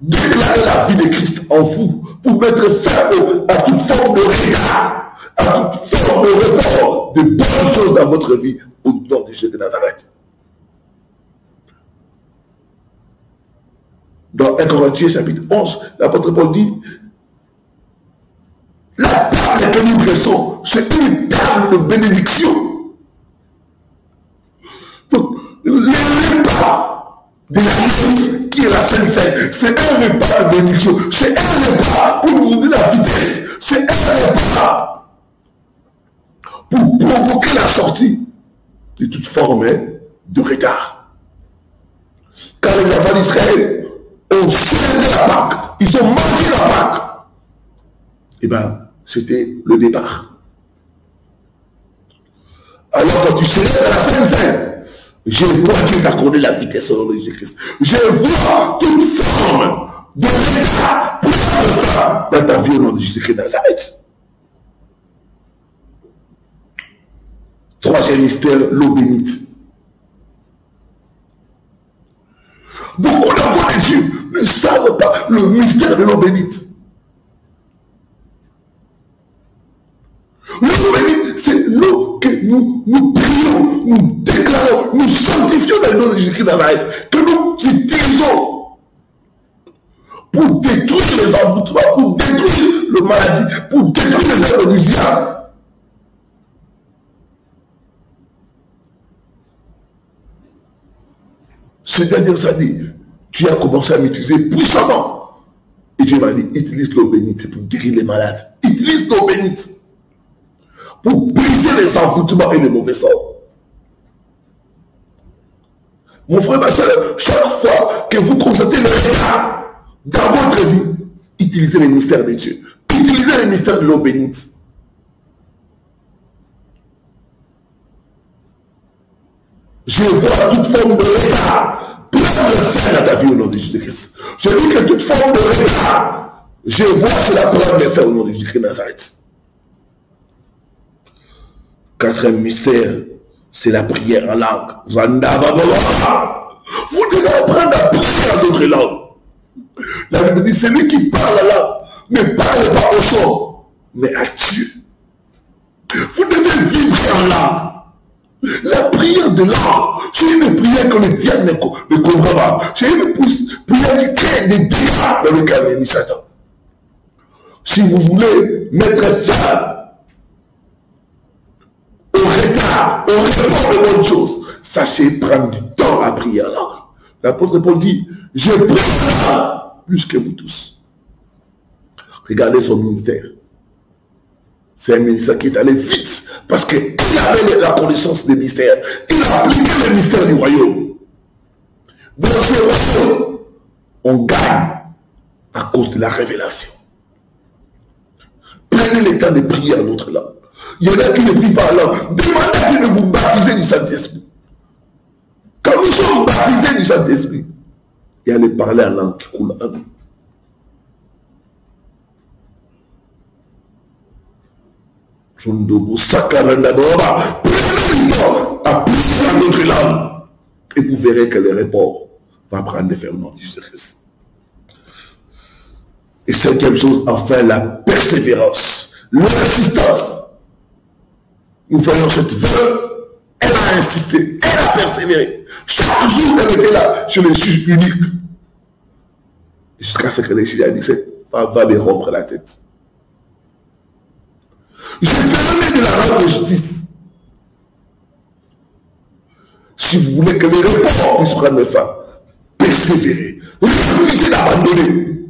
Déclarez la vie de Christ en vous pour mettre fin à toute forme de retard, à toute forme de report, de bonnes choses dans votre vie au nom de Jésus de Nazareth. Dans 1 Corinthiens chapitre 11, l'apôtre Paul dit, la table que nous dressons, c'est une table de bénédiction. Donc, le repas de l'Église qui est la Sainte Seine, c'est un repas de bénédiction. C'est un repas pour nous donner la vitesse. C'est un repas pour provoquer la sortie de toute forme de retard. Quand les enfants d'Israël ont célébré la Pâque, ils ont mangé la Pâque, et bien, c'était le départ. Alors quand tu célèbres la Sainte Seine, je vois Dieu t'accorder la vitesse au nom de Jésus-Christ. Je vois toute forme de retard pour ça dans ta vie au nom de Jésus-Christ de Nazareth. Troisième mystère, l'eau bénite. Beaucoup d'enfants de Dieu ne savent pas le mystère de l'eau bénite. L'eau bénite, c'est l'eau que nous prions, nous déclarons, nous sanctifions dans le nom de Jésus-Christ Nazareth, que nous utilisons pour détruire les envoûtements, pour détruire le maladie, pour détruire les œuvres du diable. Ces dernières années, tu as commencé à m'utiliser puissamment. Et Dieu m'a dit, utilise l'eau bénite pour guérir les malades. Utilise l'eau bénite pour briser les envoûtements et les mauvais sorts. Mon frère, ma soeur, chaque fois que vous constatez le retard dans votre vie, utilisez les mystères de Dieu. Utilisez les mystères de l'eau bénite. Je vois toute forme de retard prendre fin dans ta vie au nom de Jésus-Christ. Je dis que toute forme de retard, je vois cela prendre fin au nom de Jésus-Christ Nazareth. Quatrième mystère, c'est la prière en langue. Vous devez apprendre à prier en d'autres langues. La Bible dit, celui qui parle la langue ne parle pas au son, mais à Dieu. Vous devez vibrer en langue. La prière de langue, c'est une prière que le diable ne comprend pas. C'est une prière qui crée des dégâts dans le calme de Satan. Si vous voulez mettre fin au retard, au report de bonnes choses, sachez prendre du temps à prier en langue. L'apôtre Paul dit, je prie plus que vous tous. Regardez son ministère. C'est un ministère qui est allé vite parce qu'il avait la connaissance des mystères. Il a appliqué les mystères du royaume. Dans ce royaume, on gagne à cause de la révélation. Prenez le temps de prier en notre langue. Il y en a qui ne prient pas en langue. Demandez à Dieu de vous baptiser du Saint-Esprit. Quand nous sommes baptisés du Saint-Esprit, il y a le parler en langue qui coule en nous. Prenez le temps à prier en notre langue et vous verrez que le report va prendre fin au nom de Jésus-Christ. Et cinquième chose, enfin, la persévérance, l'insistance. Nous voyons cette veuve, elle a insisté, elle a persévéré. Chaque jour, elle était là chez le juge unique. Jusqu'à ce que le juge a dit, cette femme va me rompre la tête. Je ferai de la rendre justice. Si vous voulez que les reports puissent prendre fin, persévérez. Refusez d'abandonner.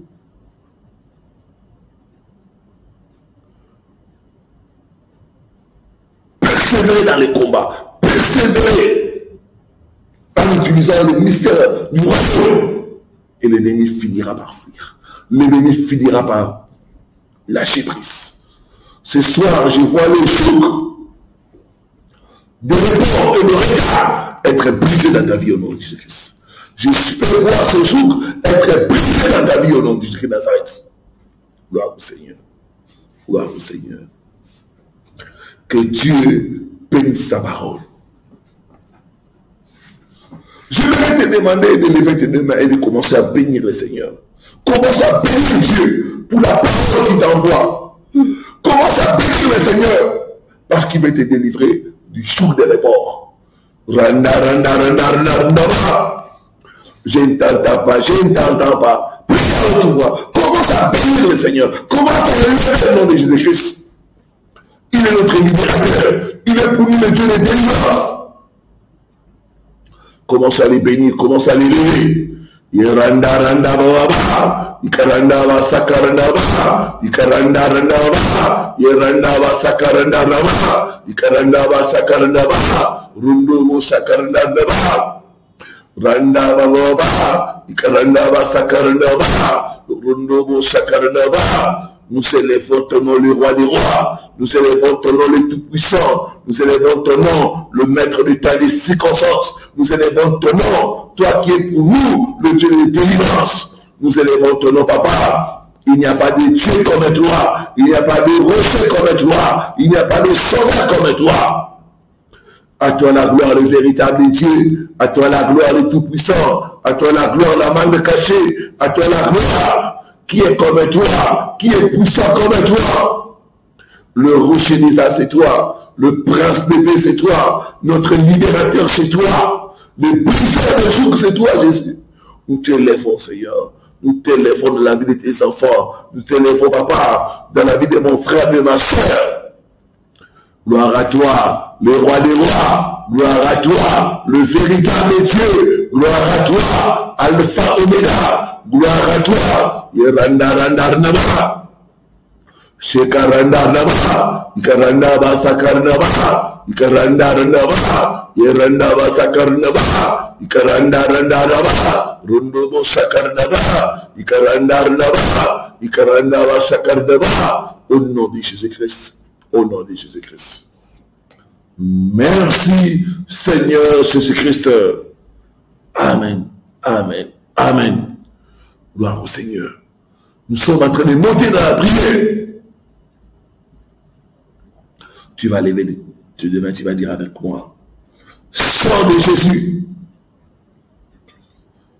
Persévérez dans les combats. Persévérez en utilisant le mystère du royaume. Et l'ennemi finira par fuir. L'ennemi finira par lâcher prise. Ce soir, je vois le joug de report et de regard être brisé dans ta vie au nom de Jésus-Christ. Je peux voir ce joug être brisé dans ta vie au nom de Jésus-Christ Nazareth. Gloire au Seigneur. Gloire au Seigneur. Que Dieu bénisse sa parole. Je vais te demander de lever tes deux mains et de commencer à bénir le Seigneur. Commence à bénir Dieu pour la personne qui t'envoie. Commence à bénir le Seigneur parce qu'il va te délivrer du joug des reports. Randa. Je ne t'entends pas, je ne t'entends pas. Prie à haute voix. Commence à bénir le Seigneur. Commence à bénir le nom de Jésus-Christ. Il est notre libérateur. Il est pour nous le Dieu de délivrance. Commence à les bénir, commence à les lever. Randa baba. Ikaranda va sakaranda va. Ikaranda randa va. Yeranda va sakaranda va. Ikaranda va sakaranda va. Rundo mo sakaranda va. Randa baba. Ikaranda va sakaranda va. Rundo mo sakaranda va. Nous élevons ton nom, le roi des rois. Nous élevons ton nom, le tout-puissant. Nous élevons ton nom, le maître du temps des circonstances. Nous élevons ton nom, toi qui es pour nous, le Dieu de délivrance. Nous élevons ton nom, papa. Il n'y a pas de Dieu comme toi. Il n'y a pas de rocher comme toi. Il n'y a pas de sauveur comme toi. À toi la gloire, le véritable Dieu. À toi la gloire, le tout-puissant. À toi la gloire, la main cachée. À toi la gloire. Qui est comme toi, qui est puissant comme toi. Le rocher d'Isa, c'est toi. Le prince des paix, c'est toi. Notre libérateur, c'est toi. Le briseur de joug, c'est toi, Jésus. Nous t'élèvons, Seigneur. Nous t'élèvons dans la vie de tes enfants. Nous t'élèvons, Papa, dans la vie de mon frère, de ma soeur. Gloire à toi, le roi des rois. Gloire à toi, le véritable Dieu. Gloire à toi, Alpha Omega. Gloire à toi, Yerandarandar. Shekaranda Naba, Ikaranda Basakarnaba, Ikaranda Naba, Yeranda Basakarnaba, Ikaranda Naba, Rundobo Sakarnaba, Ikaranda Naba, Ikaranda Basakarnaba, au nom de Jésus-Christ, au nom de Jésus-Christ. Merci Seigneur Jésus-Christ. Amen, Amen, Amen. Gloire au Seigneur. Nous sommes en train de monter dans la prière. Tu vas lever, demain tu vas dire avec moi, sang de Jésus,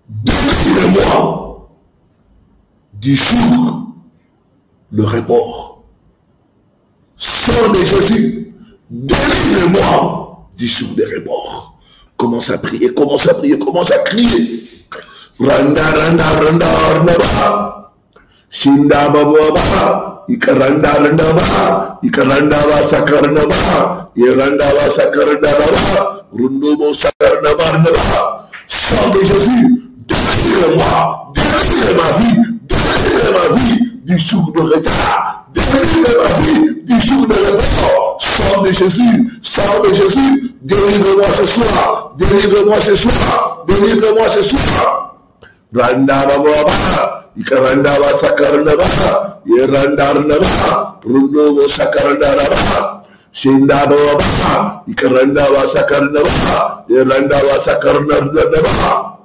délivre-moi du jour le report. Sang de Jésus, délivre-moi du jour le report. Commence à prier, commence à prier, commence à crier. Randa, randa, randa, randa, Shinda Baba. Ikaranda Randa Ikaranda Sakarna Yeranda Sakarna Rundobo Sakarna. Sang de Jésus, délivre-moi, délivre ma vie du jour de retard, délivre ma vie du jour de repos. Sang de Jésus, délivre-moi ce soir, délivre-moi ce soir, délivre-moi ce soir. Randa Baba, Ikaranda Sakarna Yeranda Naba, Rundo Sakaranda Naba, Shinda Baba, Ikaranda Sakarna, Yeranda Sakarna Naba,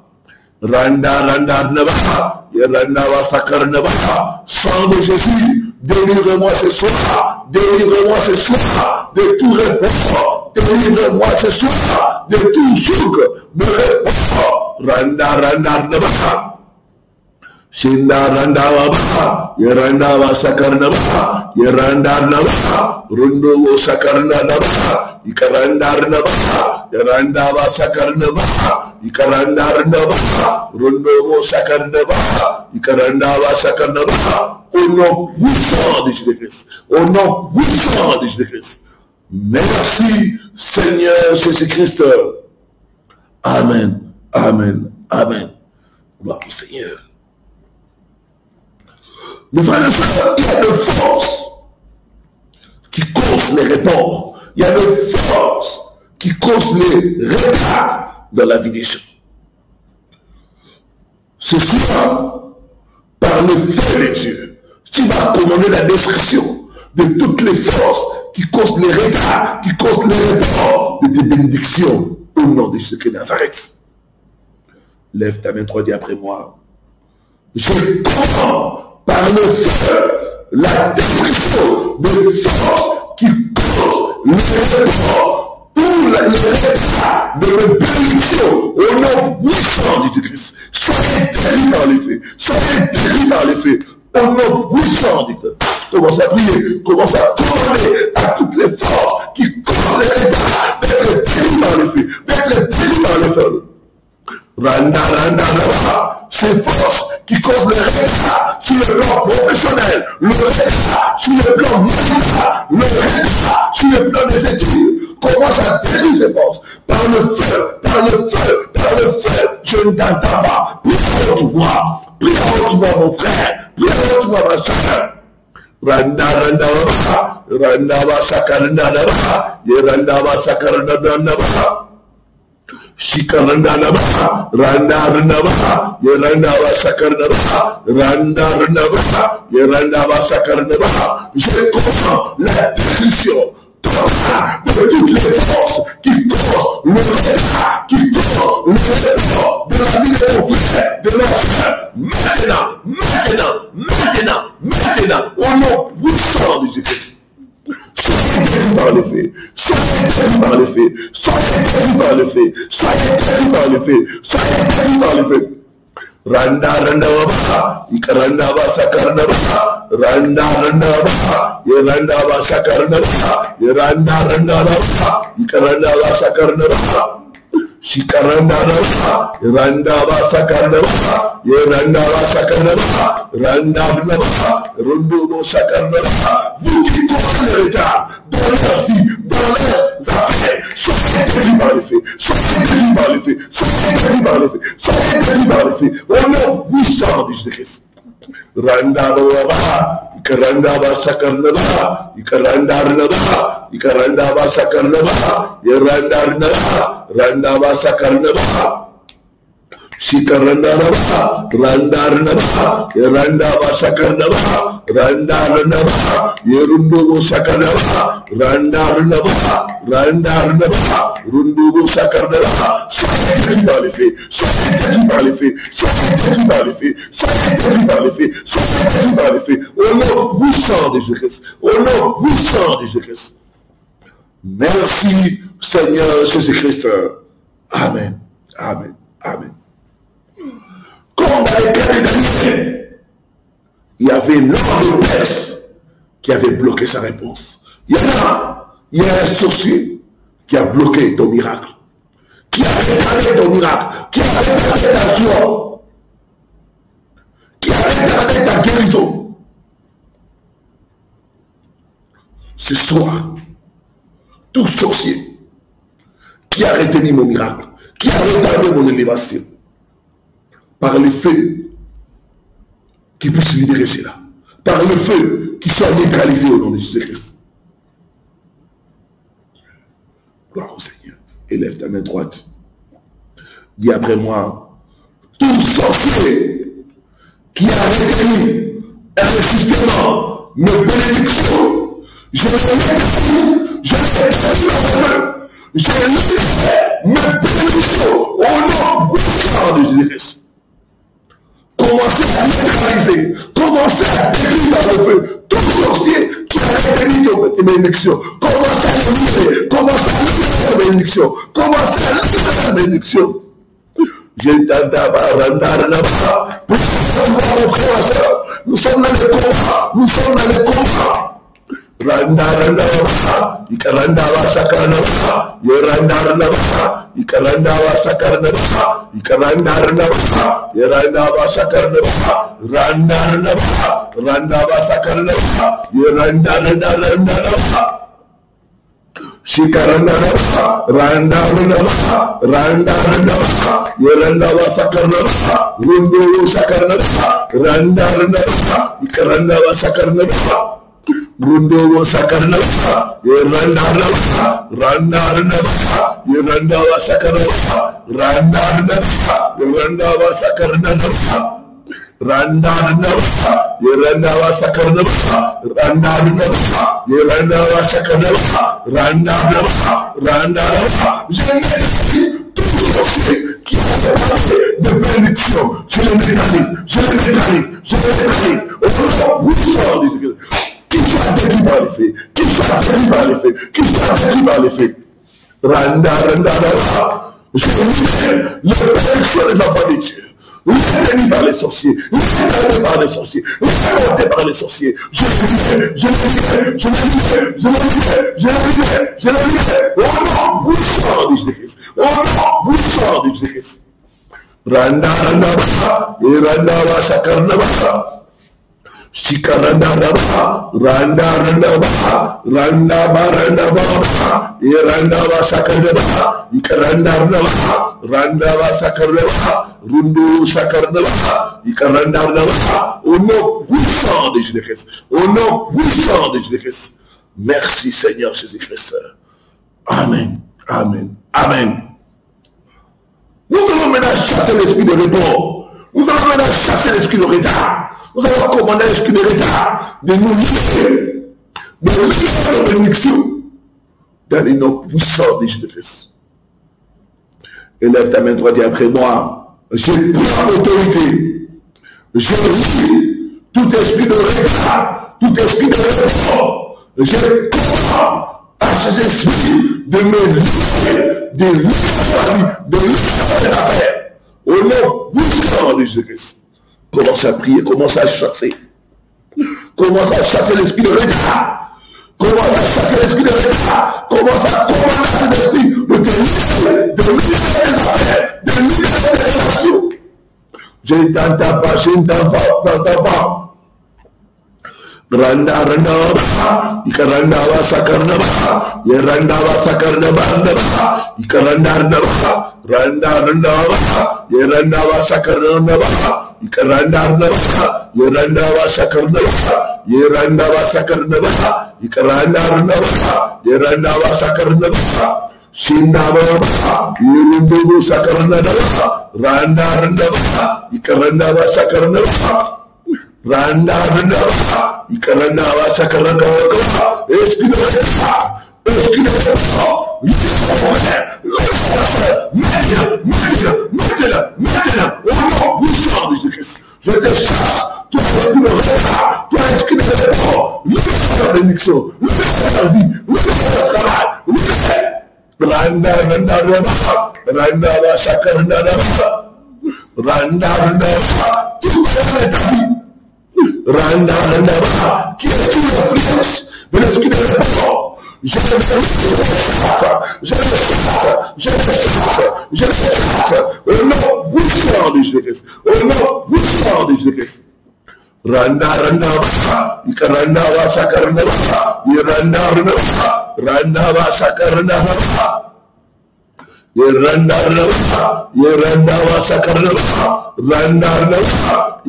Randa Naba, Yeranda Sakarna. Sang de Jésus, délivre-moi ce soir, délivre-moi ce soir de tout repos, délivre-moi ce soir de tout joug de repos. Randa Naba. Shinda Randa Baba, Yeranda Sakarna Baba, Yeranda Naba, Rundo Sakarna Naba, Ikaranda Naba, Yeranda Sakarna Baba, Ikaranda Naba, Rundo Sakarna Baba, Ikaranda Sakarna Baba. Au nom puissant de Jésus-Christ, au nom puissant de Jésus-Christ. Merci Seigneur Jésus-Christ. Amen, Amen, Amen. Gloire au Seigneur. Mes frères et sœurs, il y a de forces qui causent les reports. Il y a de forces qui causent les retards dans la vie des gens. Ce soir, par le feu de Dieu, tu vas commander la destruction de toutes les forces qui causent les retards, qui causent les reports de tes bénédictions au nom de Jésus-Christ de Nazareth. Lève ta main droite et après moi. Je commande par le feu, la destruction de forces qui causent le report ou le retard de mes bénédictions au nom puissant de Jésus-Christ. Soyez délivrés dans les faits, soyez délivrés dans les faits, au nom puissant de Jésus-Christ. Commence à prier, commence à commander à toutes les forces qui causent le retard d'être délivrés dans les faits, d'être délivrés dans les faits. Randa, ces forces qui causent le retard sur le plan professionnel, le retard sur le plan musical, le retard sur le plan des études. Commence à détruire ces forces par le feu, par le feu, par le feu. Je ne t'entends pas. Prie à haute voix. Prie à haute voix, mon frère. Prie à haute voix, ma soeur. Randa, Shikaranda Naba, Randa Naba, Yeranda Sakarnaba, Randa Naba, Yeranda Sakarnaba. Je comprends la destruction de toutes les forces qui causent le retard, qui causent le retard de la vie de mon frère, de ma soeur. Maintenant, au nom puissant de Jésus-Christ. Soyez détruits par les faits, soyez détruits par les faits, soyez détruits par les faits, soyez détruits par les faits, soyez détruits par les faits. Randa randa ba, ikaranda ba sakarna ba, randa randa ba, yeranda ba sakarna ba, yeranda randa ba, ikaranda ba sakarna ba, shikaranda ba, randa ba sakarna ba, yeranda ba sakarna ba, randa randa ba, rondo bo sakarna ba. Vous qui contrôlez l'État, dans leur vie, dans leurs affaires, soyez délivrés par les faits, soyez délivrés par les faits, soyez délivrés par les faits, soyez délivrés par les faits. Au nom puissant de Jésus-Christ. Randa ba, ikaranda ba sakarna ba, ikaranda randa ba, ikaranda ba sakarna ba, yeranda randa ba, randa ba sakarna ba. Shikaranda ba, randa randa ba, yeranda ba sakarna ba, randa randa ba, yerundo bo sakarna ba, randa randa ba, randa randa ba, rundo bo sakarna ba. Soyez délivrés par les faits, soyez délivrés par les faits, soyez délivrés par les faits, soyez délivrés par les faits, soyez délivrés par les faits. Au nom puissant de Jésus-Christ, au nom puissant de Jésus-Christ. Merci Seigneur Jésus-Christ. Amen, amen, amen. Comme dans les cas de Daniel, il y avait l'homme de Perse qui avait bloqué sa réponse. Il y a un sorcier qui a bloqué ton miracle, qui a retardé ton miracle, qui a retardé ta joie, qui a retardé ta guérison. Ce soir, tout sorcier qui a retenu mon miracle, qui a retardé mon élévation, par le feu qui puisse libérer cela, par le feu qui soit neutralisé au nom de Jésus-Christ. Gloire au Seigneur. Élève ta main droite. Dis après moi, tout sorcier qui a retenu injustement mes bénédictions, je le mes bénédictions au nom de Jésus-Christ. Commencez à neutraliser, commencez à détruire dans le feu tout sorcier qui a retenu tes bénédictions. Commencez à libérer, commencez à libérer tes bénédictions, commencez à libérer tes bénédictions. Je nous sommes dans le combat, nous sommes dans le combat. Randa randa ba, ikaranda ba sakarna ba, yeranda randa ba, ikaranda ba sakarna ba, ikaranda randa ba, yeranda ba sakarna ba, randa randa ba, randa ba sakarna ba, yeranda randa ba. Shikaranda ba, randa randa ba, randa randa ba, yeranda ba sakarna ba, rundo sakarna ba, randa randa ba, ikaranda ba sakarna ba. Rundo sakarna ba, yeranda ba, randa randa ba, yeranda ba sakarna ba, randa randa ba, yeranda ba sakarna ba, randa randa ba, yeranda ba sakarna ba, randa randa ba, yeranda ba sakarna ba, randa randa ba, randa ba. Je maîtrise tout sorcier qui a fait de bénédiction. Je le neutralise, je le neutralise, je le neutralise. Au nom puissant de Jésus. Qui soit détruit par les faits, qui soit détruit par les faits, qui soit détruit par les faits. Randa, randa, randa. Je libère le bénédiction des enfants de Dieu. Libéré par les sorciers, libéré par les sorciers, libéré par les sorciers. Je libère, je libère, je libère, je libère, je libère, je libère. Au nom puissant de Jésus-Christ, au nom puissant de Jésus-Christ. Randa, randa, randa, et randa, sakarna, randa. Shikaranda ba, randa randa ba, randa ba randa ba, iranda ba sakarna ba, ikaranda randa ba, randa ba sakarna ba, rundu sakarna ba, ikaranda randa ba. Au nom puissant de Jésus-Christ, au nom puissant de Jésus-Christ. Merci Seigneur Jésus-Christ. Amen, amen, amen. Nous allons maintenant chasser l'esprit de repos. Nous allons maintenant chasser l'esprit de retard. Nous allons commander l'esprit de retard, de nous libérer, de nous libérer de bénédiction dans les noms puissants de Jésus-Christ. Élève ta main droite et après moi, j'ai pris l'autorité. Je lis tout esprit de retard, tout esprit de repos. Je commande à ces esprits de me libérer, de libérer de l'affaire. Au nom puissant puissant de Jésus-Christ. Commence à prier, commence à chasser. Commence à chasser l'esprit de retard. Commence à chasser l'esprit de retard. Commence à commander l'esprit de libérer les affaires, de libérer les relations. Je ne t'entends pas, je ne t'entends pas. Randa randa ba, ikaranda ba sakarna ba, yeranda ba sakarna ba, ikaranda randa ba, randa randa ba, yeranda ba sakarna ba, ikaranda randa ba, yeranda ba sakarna ba, yeranda ba sakarna ba, ikaranda randa ba, yeranda ba sakarna ba, shinda ba, yerundu sakarna ba, randa randa ba, ikaranda ba sakarna ba. Randa randa ikaranda wa sakaranda wa esquina maintenant au nom puissant de Jésus-Christ je te chasse toi esprit de retard toi esprit de retard le bénédiction le la vie le travail randa wa sakaranda randa tout ta vie Randa, qui est tout l'influence de l'esprit de l'effort. Je le chasse, au nom puissant de Jésus-Christ, au nom puissant de Jésus-Christ. Randa, ikaranda wa sakarna, randa wa sakarna, yeranda wa sakarna,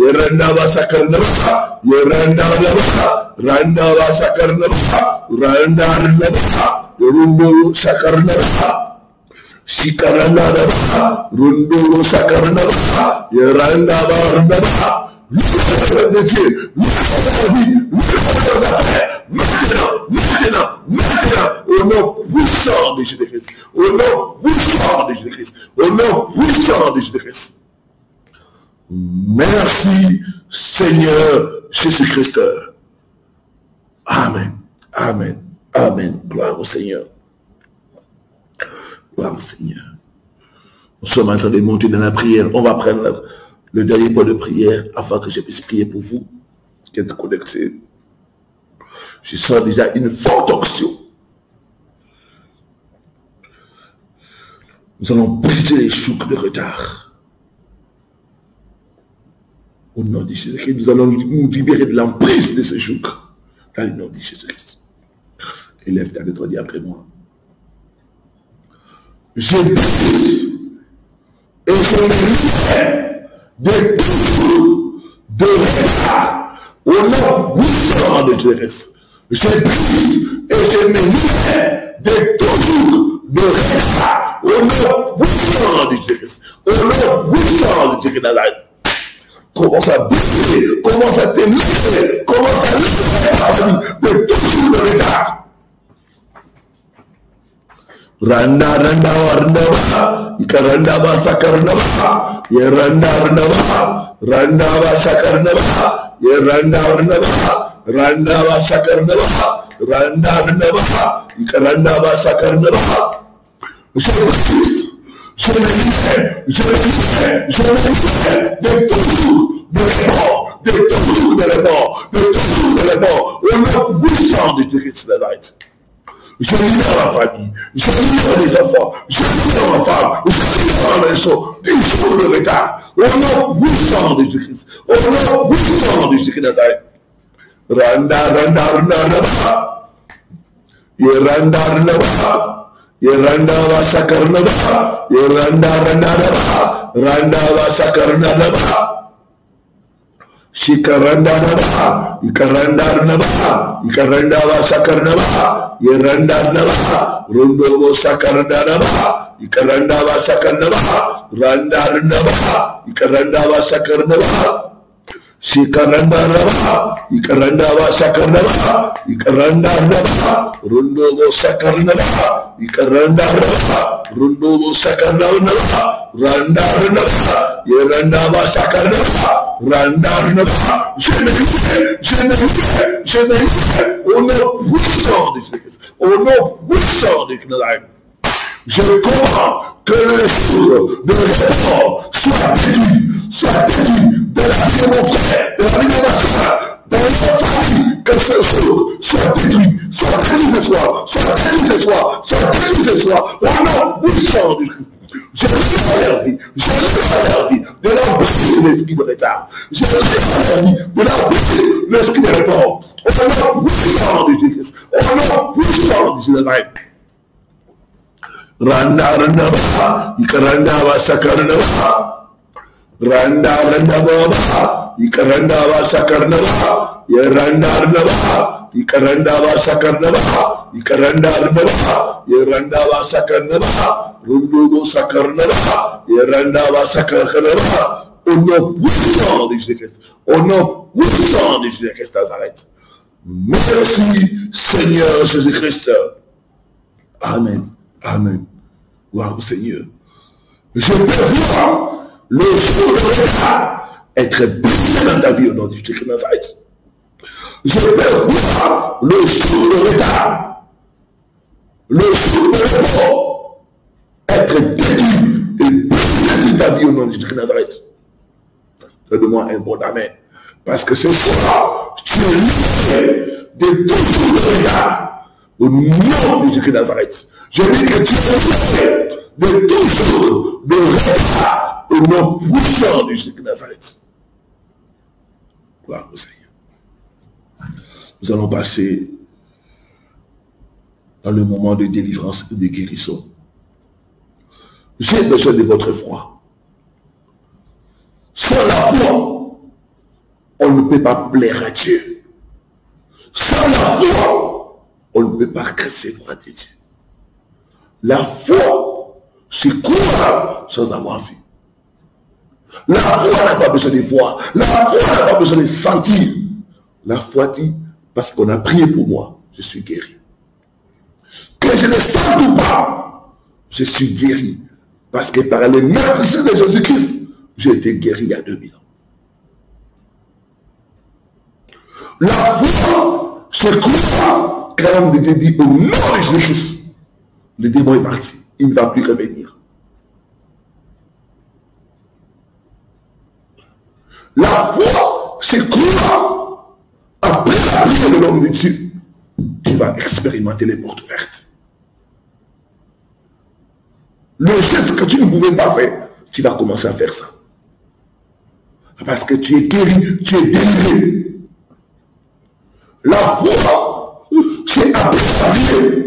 yeranda wa sakarna, randa wa sakarna, rundu sakarna, shikarana, rundu sakarna, yeranda wa de Dieu, maintenant, au nom puissant de Jésus-Christ, au nom puissant de Jésus-Christ, au nom puissant de Jésus-Christ. Merci Seigneur Jésus-Christ. Amen, amen, amen. Gloire au Seigneur. Gloire au Seigneur. Nous sommes en train de monter dans la prière. On va prendre le dernier point de prière afin que je puisse prier pour vous qui êtes connectés. Je sens déjà une forte onction. Nous allons briser les choucs de retard. Au nom de Jésus-Christ, nous allons nous libérer de l'emprise de ces choucs. Dans le nom de Jésus-Christ. Élève ta lettre, dis après moi. Je brise et je libère de tout de retard. Au nom puissant de Jésus-Christ. Je brise et je me libère de tout de retard. Au nom puissant de Jésus-Christ. Au nom puissant de Jésus-Christ. Commence à briser, commence à te libérer, commence à libérer de tout le retard. Randa ikaranda ba sakarna ba, yeranda ba, randa ba sakarna ba, yeranda ba, randa ba sakarna ba, randa ba, ikaranda ba sakarna ba. Je le libère de tout de mort, de tout de la mort, au nom puissant de Jésus-Christ. Je libère la famille, je libère les enfants, je libère ma femme, je libère les sons, du jour de retard, au nom puissant de Jésus-Christ, au nom puissant de Jésus-Christ. Randa, yeranda wa sakarna ba, yeranda wa sakarna ba. Shikaranda ba, ikaranda wa sakarna ba, yeranda ba, rundo wa sakarna ba, ikaranda wa sakarna ba, randa ba, ikaranda wa sakarna ba. Shikaranda ba, ikaranda wa sakarna ba, ikaranda ba, rundo wa sakarna ba, ikaranda ba, rundo wa sakarna ba, randa ba, yeranda wa sakarna ba. Je me libère, au nom puissant de Jésus-Christ, au nom puissant de Jésus-Christ. Je commande que les choses de l'effort soient détruites, soit détruit dans la vie de mon frère, dans la vie de ma soeur, dans notre famille, que ce jour soit détruit ce soir, soit détruit ce soir, soit détruit ce soir, au nom puissant du Christ. Je reçois leur vie, je reçois leur vie, de leur briser l'esprit de retard, je reçois leur vie, de leur briser l'esprit de report, au nom puissant du Christ, au nom puissant du Jésus. Randa ba, ikaranda ba sakarna ba. Randa ba, ikaranda ba sakarna ba. Ya randa ba, ikaranda ba sakarna ba. Ikaranda ba, ya randa ba sakarna ba. Rundo sakarna ba, ya randa ba sakarna ba. Au nom puissant de Jésus-Christ, au nom puissant de Jésus-Christ Nazareth. Merci Seigneur Jésus-Christ. Amen. Amen. Gloire au Seigneur. Je peux voir le jour de retard être béni dans ta vie au nom de Jésus-Christ Nazareth. Je peux voir le jour de retard, le jour de repos être détruit et béni dans ta vie au nom de Jésus-Christ Nazareth. Donne-moi un bon amen. Parce que ce soir, tu es libre de tout jour de retard au nom de Jésus-Christ Nazareth. Je dis que tu es libre de toujours de retard au nom puissant du Jésus de Nazareth. Gloire au Seigneur. Nous allons passer dans le moment de délivrance et de guérison. J'ai besoin de votre foi. Sans la foi, on ne peut pas plaire à Dieu. Sans la foi, on ne peut pas recevoir de Dieu. La foi, c'est croire sans avoir vu. La foi n'a pas besoin de voir. La foi n'a pas besoin de sentir. La foi dit, parce qu'on a prié pour moi, je suis guéri. Que je ne sente ou pas, je suis guéri. Parce que par les meurtrissures de Jésus-Christ, j'ai été guéri il y a 2000 ans. La foi, c'est croire, quand on te dit au nom de Jésus-Christ, le démon est parti. Il ne va plus revenir. La foi, c'est croire. Après la prière de l'homme de Dieu, tu vas expérimenter les portes ouvertes. Le geste que tu ne pouvais pas faire, tu vas commencer à faire ça. Parce que tu es guéri, tu es délivré. La foi, c'est après la prière.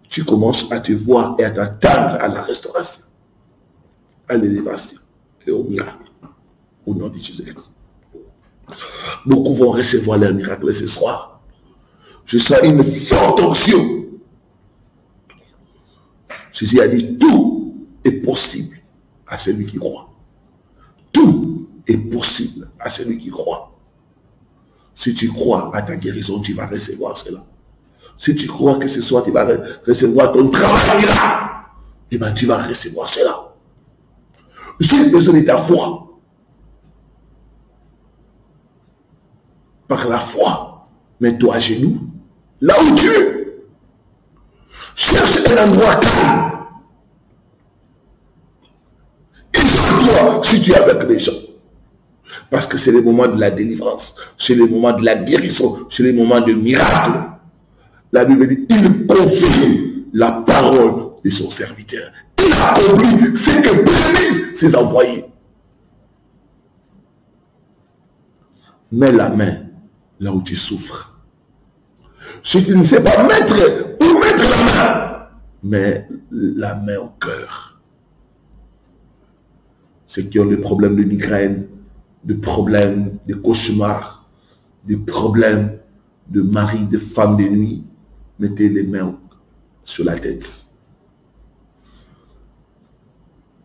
Tu commences à te voir et à t'attendre à la restauration, à l'élévation et au miracle. Au nom de Jésus-Christ. Beaucoup vont recevoir leur miracle ce soir. Je sens une forte onction. Jésus a dit, tout est possible à celui qui croit. Tout est possible à celui qui croit. Si tu crois à ta guérison, tu vas recevoir cela. Si tu crois que ce soir tu vas recevoir ton travail là, eh bien tu vas recevoir cela. J'ai besoin de ta foi. Par la foi, mets-toi à genoux, là où tu es. Cherche un endroit calme. Isole-toi si tu es avec les gens. Parce que c'est le moment de la délivrance, c'est le moment de la guérison, c'est le moment de miracle. La Bible dit, il confirme la parole de son serviteur. Il accomplit ce que prédisent ses envoyés. Mets la main là où tu souffres. Si tu ne sais pas mettre où mettre la main, mets la main au cœur. Ceux qui ont des problèmes de migraine, des problèmes de cauchemars, des problèmes de mari, de femme de nuit, mettez les mains sur la tête.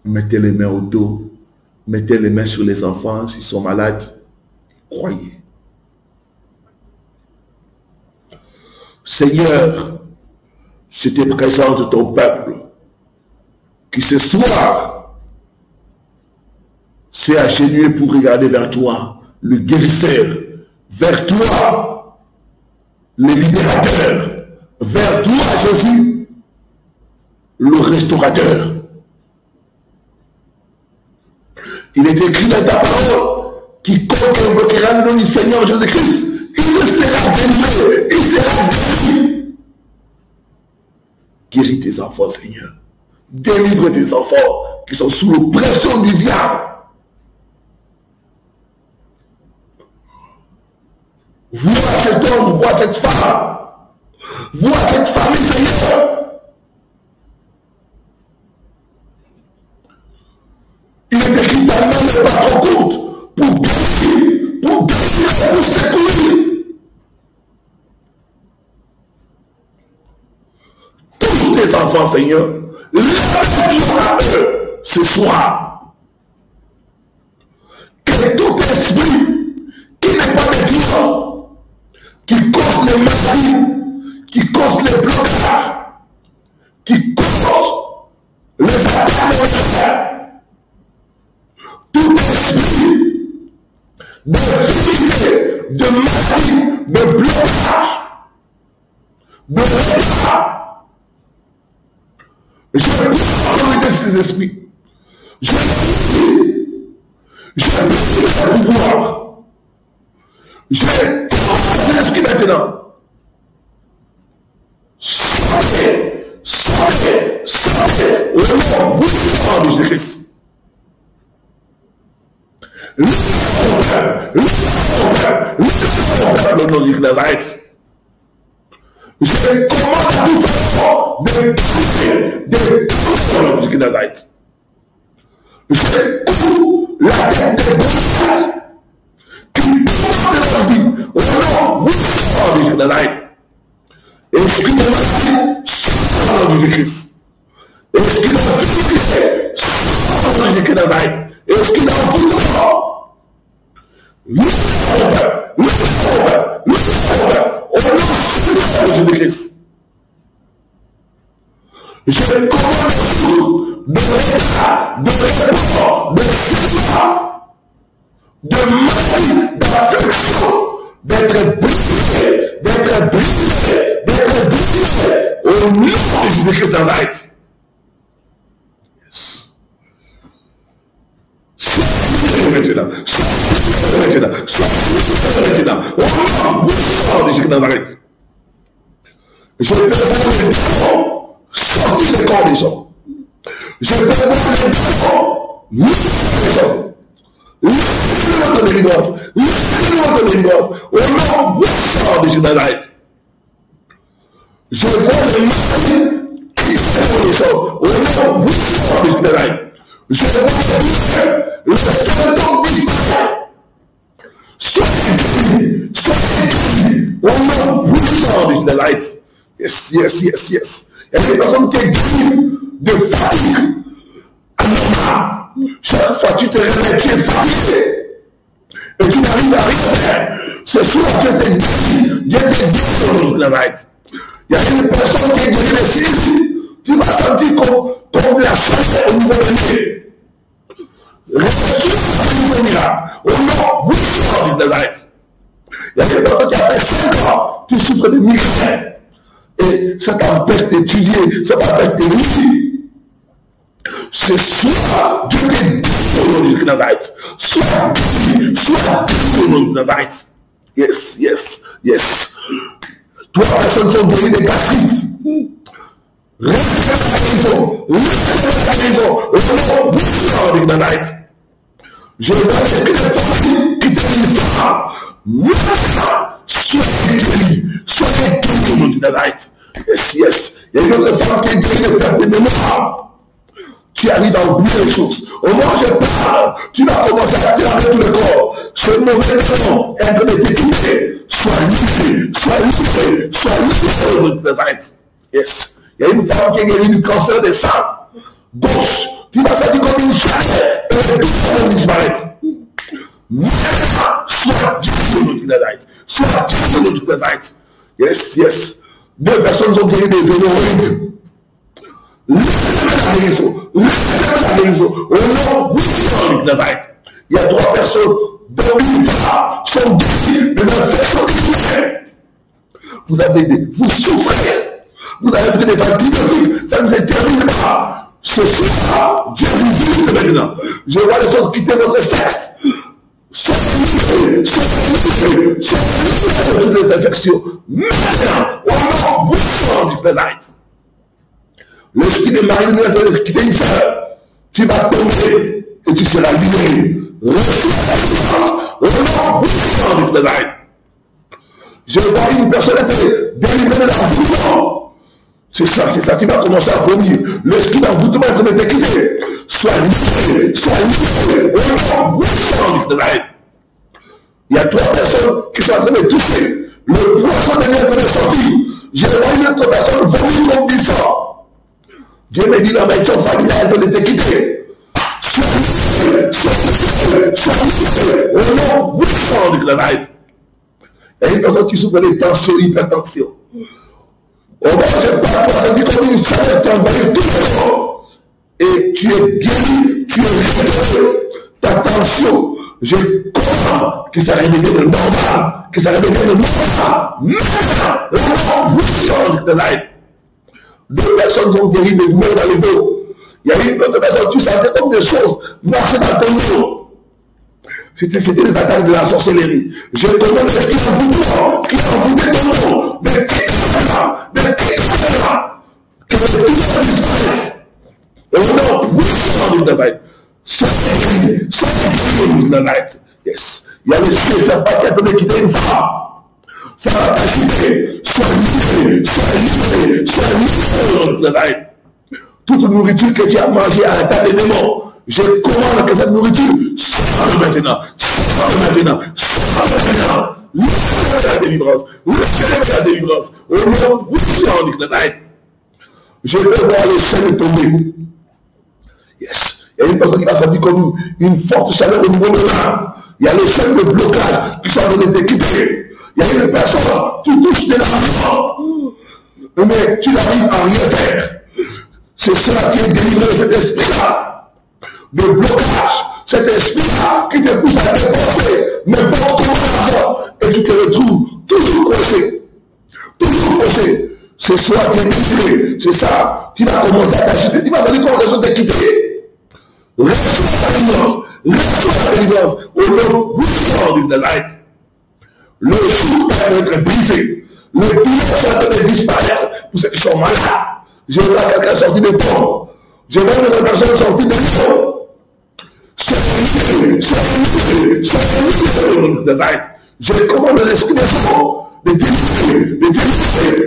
Mettez les mains au dos. Mettez les mains sur les enfants s'ils sont malades. Croyez. Seigneur, je te présente ton peuple qui ce soir s'est agenouillé pour regarder vers toi, le guérisseur, vers toi, le libérateur, vers toi, Jésus, le restaurateur. Il est écrit dans ta parole, quiconque invoquera le nom du Seigneur Jésus-Christ, il sera délivré, il sera guéri. Guéris tes enfants, Seigneur. Délivre tes enfants qui sont sous l'oppression du diable. Vois cet homme, vois cette femme, vois cette famille, Seigneur. Il est écrit ta main n'est pas trop courte pour guérir, pour secourir. Tous tes enfants, Seigneur, lève-toi à eux ce soir. Que tout esprit qui n'est pas de Dieu, qui cause les maladies, qui cause les blocages, qui cause les attaques, tout esprit de difficulté, de maladie, de blocage, de retard, je prie ces esprits. Je prie le pouvoir. Je commande l'esprit maintenant. Sortez, sortez, sortez. Au nom de Jésus-Christ. Le nom de Nazareth. Je commande à tout fort de tout de Nazareth. Je coupe la tête des bouches qui portent la vie au nom de Nazareth. Esprit de maladie, sors de Jésus-Christ. Esprit de maladie, sors de Jésus-Christ. Esprit d'envoûtement. Au nom de Jésus-Christ. Je commande de l'état, de réponse, de maladie, d'affection, d'être brisé, au nom de Jésus-Christ de Nazareth. Maintenant, au nom de Jésus de Nazareth. Je peux voir les démons sortir des corps des gens. Je peux voir les démons libérer les gens. Libère-le de l'ignorance. Libère-le de l'ignorance. Au nom de Jésus de Nazareth. Je vois les maladies qui font les gens. Au nom de Jésus de Nazareth. Je vois le symptôme disparaître. Soyez au nom de Jésus de Nazareth. Yes. Il y a des personnes qui guéri de fatigue anormale. Chaque fois que tu te réveilles, tu es fatigué. Et tu n'arrives à rien faire. C'est soit que tu es guéri, Dieu te guéri au nom de Nazareth. Il y a une personne qui est guérie de cystite. Tu vas sentir comme la chasse au niveau de pied. Ressuscite au miracle. Au nom de Nazareth. Il y a des personnes qui ont fait 5 ans, qui souffrent de migraine. Et ça t'empêche d'étudier, ça t'empêche de lire. Ce soir, Dieu te dit au nom de Nazareth. Sois au nom de Nazareth. Yes. 3 personnes sont guéries de gastrites. Restez à la maison. Au nom de Nazareth. Je vois ce que les familles qui te disent soyez guéris au nom de Nazareth. Yes. Il y a une autre femme qui est guérie de perte de mémoire. Tu arrives à oublier les choses. Au moment où je parle, tu vas commencer à tirer tout le corps. Ce mauvais nom est en train de t'équiper. Sois livré au nom de Nazareth. Yes. Il y a une femme qui est guérie du cancer des seins. Gauche. Tu vas faire comme une chasse et le tout va disparaître. Sois Dieu au nom de Nazareth. Yes. 2 personnes sont guéries des hémorroïdes. Laissez-moi la guérison. Au nom de Nazareth. Il y a 3 personnes dont une femme sont guéries de l'infection qui souffrait. Vous souffrez. Vous avez pris des antibiotiques. Ça ne se termine pas. Ce soir, Dieu vous dit maintenant, je vois les choses quitter votre sexe. Soyez de toutes les infections. Maintenant, au nom puissant du Père. L'esprit de Marie est en train de quitter une sœur. Tu vas tomber et tu seras libéré. Au nom puissant du Père. Je vois une personne être délivrée de l'envoûtement. C'est ça, tu vas commencer à vomir. L'esprit d'envoûtement est en train de te quitter. Sois libéré, au nom puissant du Père. Il y a 3 personnes qui sont en train de toucher. Le poisson de l'être de sortir. Je vois une autre personne vomir comme du sang. Dieu me dit, la maison familiale est en train de te quitter. Sois libéré, au nom puissant du Père. Il y a une personne qui souffre de tension, hypertension. On va se battre, ça dit comme une femme t'envoyer tout le monde. Et tu es guéri, tu es réveillé. Ta tension, je comprends que ça réveille de normal, que ça réveille de normal. Maintenant, 2 personnes sont guéries de douleurs dans le dos. Il y a une autre personne, tu sentais comme des choses marcher dans ton dos. C'était les attaques de la sorcellerie. Je commande l'esprit d'envoûtement qui a envoûté ton nom. Mais quitte-moi, que tout ça disparaisse. Au nom puissant du David. Soyez du David. Yes. Il y a l'esprit de serpent qui a donné quitter une femme. Ça va t'agiter. Sois libéré au nom du David. Toute nourriture que tu as mangée à un tas de démons. Je commande que cette nourriture soit maintenant. Laissez la délivrance. Au nom puissant du David. Je veux voir les chaînes tomber. Yes. Il y a une personne qui va sentir comme une forte chaleur au niveau de l'âme. Il y a les chaînes de blocage qui sont en train de te quitter. Il y a une personne qui touche de l'argent. Mais tu n'arrives à rien faire. C'est cela qui est délivré de cet esprit-là. De blocage, cet esprit-là qui te pousse à dépenser, mais pour ton argent, et tu te retrouves toujours coincé. C'est cela qui est délivré, c'est ça. Tu vas commencer à t'agiter, tu vas aller comment les autres te quitter. Reste sur la délivrance, au nom puissant du David. Le jour va être brisé, le douleur va être disparaître pour ceux qui sont malades. Je vois quelqu'un sortir de pommes, je vois une personne sortir de pommes. Je commande l'esprit de mort de délivrer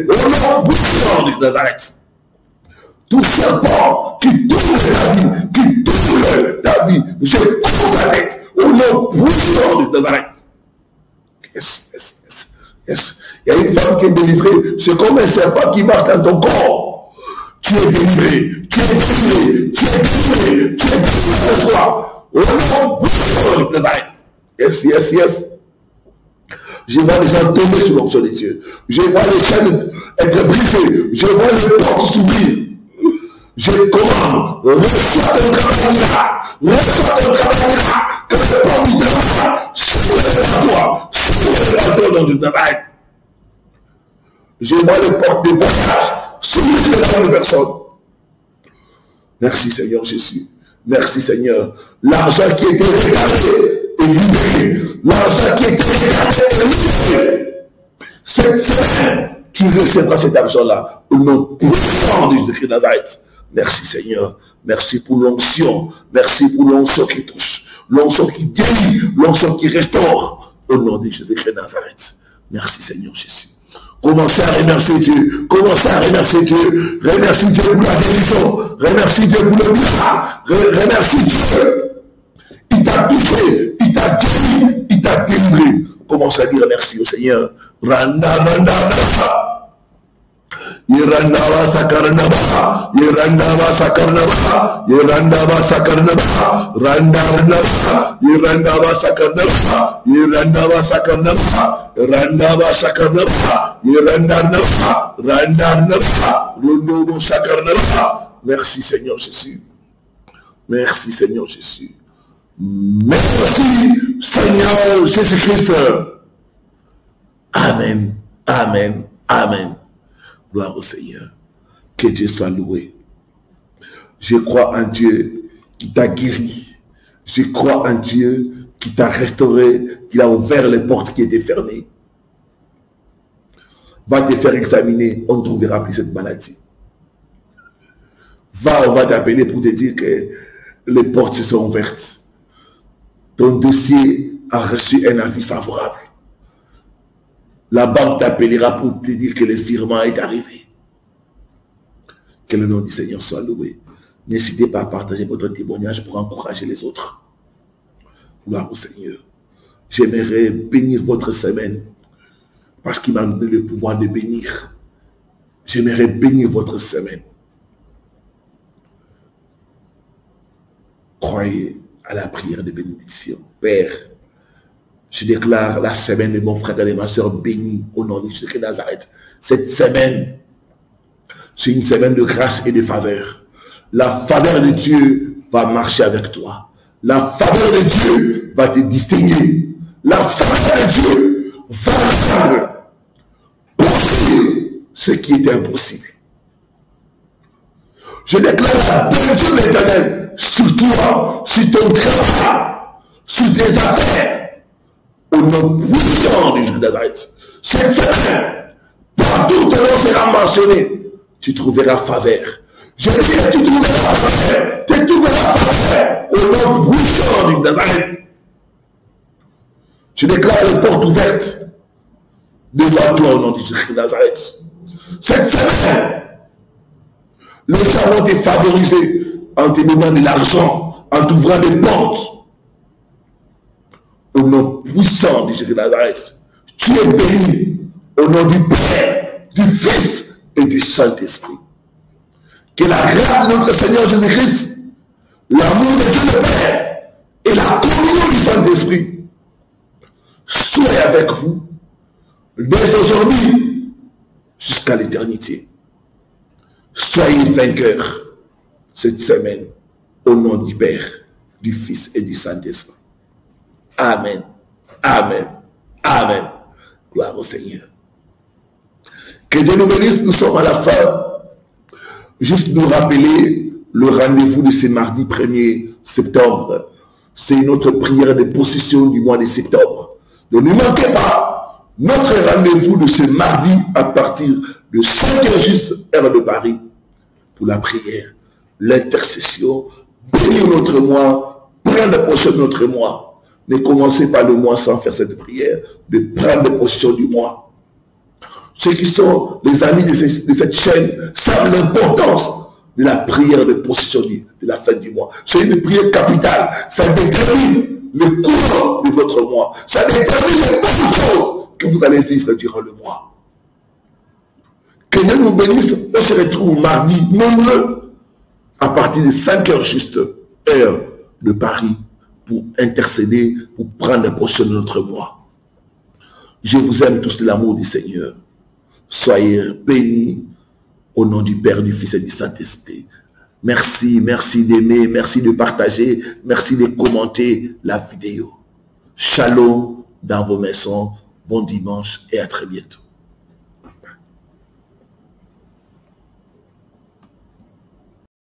au nom puissant du Nazareth. Tout serpent qui touche ta vie, je coupe ta tête au nom puissant du Nazareth. Yes. Il y a une femme qui est délivrée, c'est comme un serpent qui marche dans ton corps. Tu es délivré ce soir. Au nom puissant du Nazareth. Yes. Je vois les gens tomber sous l'onction de Dieu. Je vois les chaînes être brisées. Je vois les portes s'ouvrir. Je commande, reçois ton travail là. Que ce porte du travail sur toi dans du travail. Je vois les portes de voyage s'ouvrir dans les personnes. Merci Seigneur Jésus. Merci Seigneur. L'argent qui était réclamé est libéré. L'argent qui était réclamé est libéré. Cette semaine, tu recevras cet argent-là au nom puissant de Jésus de Nazareth. Merci Seigneur. Merci pour l'onction. Merci pour l'onction qui touche. L'onction qui guérit. L'onction qui restaure. Au nom de Jésus de Nazareth. Merci Seigneur Jésus. Commencez à remercier Dieu. Remercie Dieu pour la guérison. Remercie Dieu pour le miracle. Remercie Dieu. Il t'a touché. Il t'a guéri. Il t'a délivré. Commencez à dire merci au Seigneur. Randa. Yerandava sakarnava, Yerandava sakarnava, Yerandava sakarnava, Randarnava, Yerandava sakarnava, Yerandava sakarnava, Randava sakarnava, Yerandarnava, Randarnava, Rundobo sakarnava. Merci Seigneur Jésus. Merci Seigneur Jésus. Merci Seigneur Jésus-Christ. Amen. Amen. Amen. Gloire au Seigneur. Que Dieu soit loué. Je crois en Dieu qui t'a guéri. Je crois en Dieu qui t'a restauré, qui a ouvert les portes qui étaient fermées. Va te faire examiner, on ne trouvera plus cette maladie. Va, on va t'appeler pour te dire que les portes se sont ouvertes. Ton dossier a reçu un avis favorable. La banque t'appellera pour te dire que le virement est arrivé. Que le nom du Seigneur soit loué. N'hésitez pas à partager votre témoignage pour encourager les autres. Gloire au Seigneur. J'aimerais bénir votre semaine parce qu'il m'a donné le pouvoir de bénir. J'aimerais bénir votre semaine. Croyez à la prière de bénédiction. Père, je déclare la semaine de mon frère et de ma soeur bénie au nom de Jésus de Nazareth. Cette semaine, c'est une semaine de grâce et de faveur. La faveur de Dieu va marcher avec toi. La faveur de Dieu va te distinguer. La faveur de Dieu va rendre possible ce qui était impossible. Je déclare la bénédiction de l'Éternel sur toi, sur ton travail, sur tes affaires, au nom puissant de Jésus de Nazareth. Cette semaine, partout où ton nom sera mentionné, tu trouveras faveur. Je dis que tu trouveras faveur. Tu trouveras faveur au nom puissant de Jésus de Nazareth. Je déclare les portes ouvertes devant toi au nom de Jésus de Nazareth. Cette semaine, les gens vont te favoriser en te donnant de l'argent, en t'ouvrant des portes. Au nom puissant de Jésus de Nazareth, tu es béni au nom du Père, du Fils et du Saint-Esprit. Que la grâce de notre Seigneur Jésus-Christ, l'amour de Dieu le Père et la communion du Saint-Esprit soient avec vous dès aujourd'hui jusqu'à l'éternité. Soyez vainqueurs cette semaine au nom du Père, du Fils et du Saint-Esprit. Amen. Amen. Amen. Gloire au Seigneur. Que Dieu nous bénisse, nous sommes à la fin. Juste nous rappeler le rendez-vous de ce mardi 1er septembre. C'est notre prière de possession du mois de septembre. Donc ne manquez pas notre rendez-vous de ce mardi à partir de 5h juste, heure de Paris, pour la prière, l'intercession, bénir notre mois, prendre possession de notre mois. Ne commencez pas le mois sans faire cette prière, de prendre possession du mois. Ceux qui sont les amis de cette chaîne savent l'importance de la prière de possession de la fin du mois. C'est une prière capitale. Ça détermine le cours de votre mois. Ça détermine les bonnes choses que vous allez vivre durant le mois. Que Dieu nous bénisse. On se retrouve mardi nombreux à partir de 5h juste, heure de Paris, pour intercéder, pour prendre possession de notre mois. Je vous aime tous de l'amour du Seigneur. Soyez bénis au nom du Père, du Fils et du Saint-Esprit. Merci, merci d'aimer, merci de partager, merci de commenter la vidéo. Shalom dans vos maisons, bon dimanche et à très bientôt.